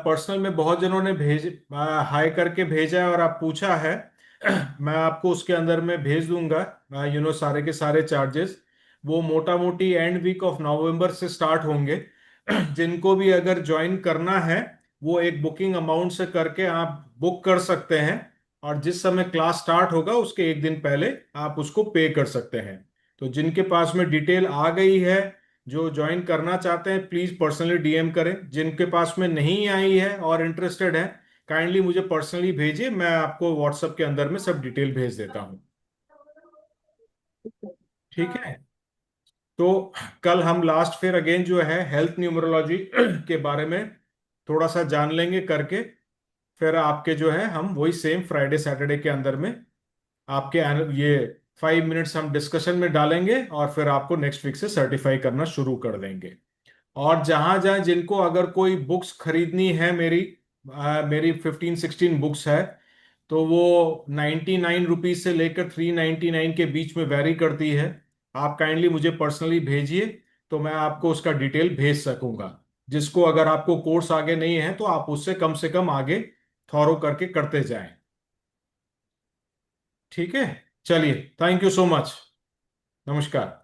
पर्सनल में, बहुत जनों ने भेज हाई करके भेजा है और आप पूछा है। मैं आपको उसके अंदर में भेज दूंगा सारे के सारे चार्जेस। वो मोटा मोटी एंड वीक ऑफ नवंबर से स्टार्ट होंगे। जिनको भी अगर ज्वाइन करना है, वो एक बुकिंग अमाउंट से करके आप बुक कर सकते हैं। और जिस समय क्लास स्टार्ट होगा उसके एक दिन पहले आप उसको पे कर सकते हैं। तो जिनके पास में डिटेल आ गई है, जो ज्वाइन करना चाहते हैं, प्लीज पर्सनली डीएम करें। जिनके पास में नहीं आई है और इंटरेस्टेड है, काइंडली मुझे पर्सनली भेजिए, मैं आपको व्हाट्सएप के अंदर में सब डिटेल भेज देता हूं। ठीक है, तो कल हम लास्ट फिर अगेन जो है हेल्थ न्यूमरोलॉजी के बारे में थोड़ा सा जान लेंगे करके, फिर आपके जो है हम वही सेम फ्राइडे सैटरडे के अंदर में आपके ये 5 मिनट्स हम डिस्कशन में डालेंगे और फिर आपको नेक्स्ट वीक से सर्टिफाई करना शुरू कर देंगे। और जहां जहां जिनको अगर कोई बुक्स खरीदनी है, मेरी 15-16 बुक्स है, तो वो 99 रुपीज से लेकर 399 के बीच में वेरी करती है। आप काइंडली मुझे पर्सनली भेजिए तो मैं आपको उसका डिटेल भेज सकूंगा। जिसको अगर आपको कोर्स आगे नहीं है तो आप उससे कम से कम आगे थॉरो करके करते जाएं। ठीक है, चलिए, थैंक यू सो मच, नमस्कार।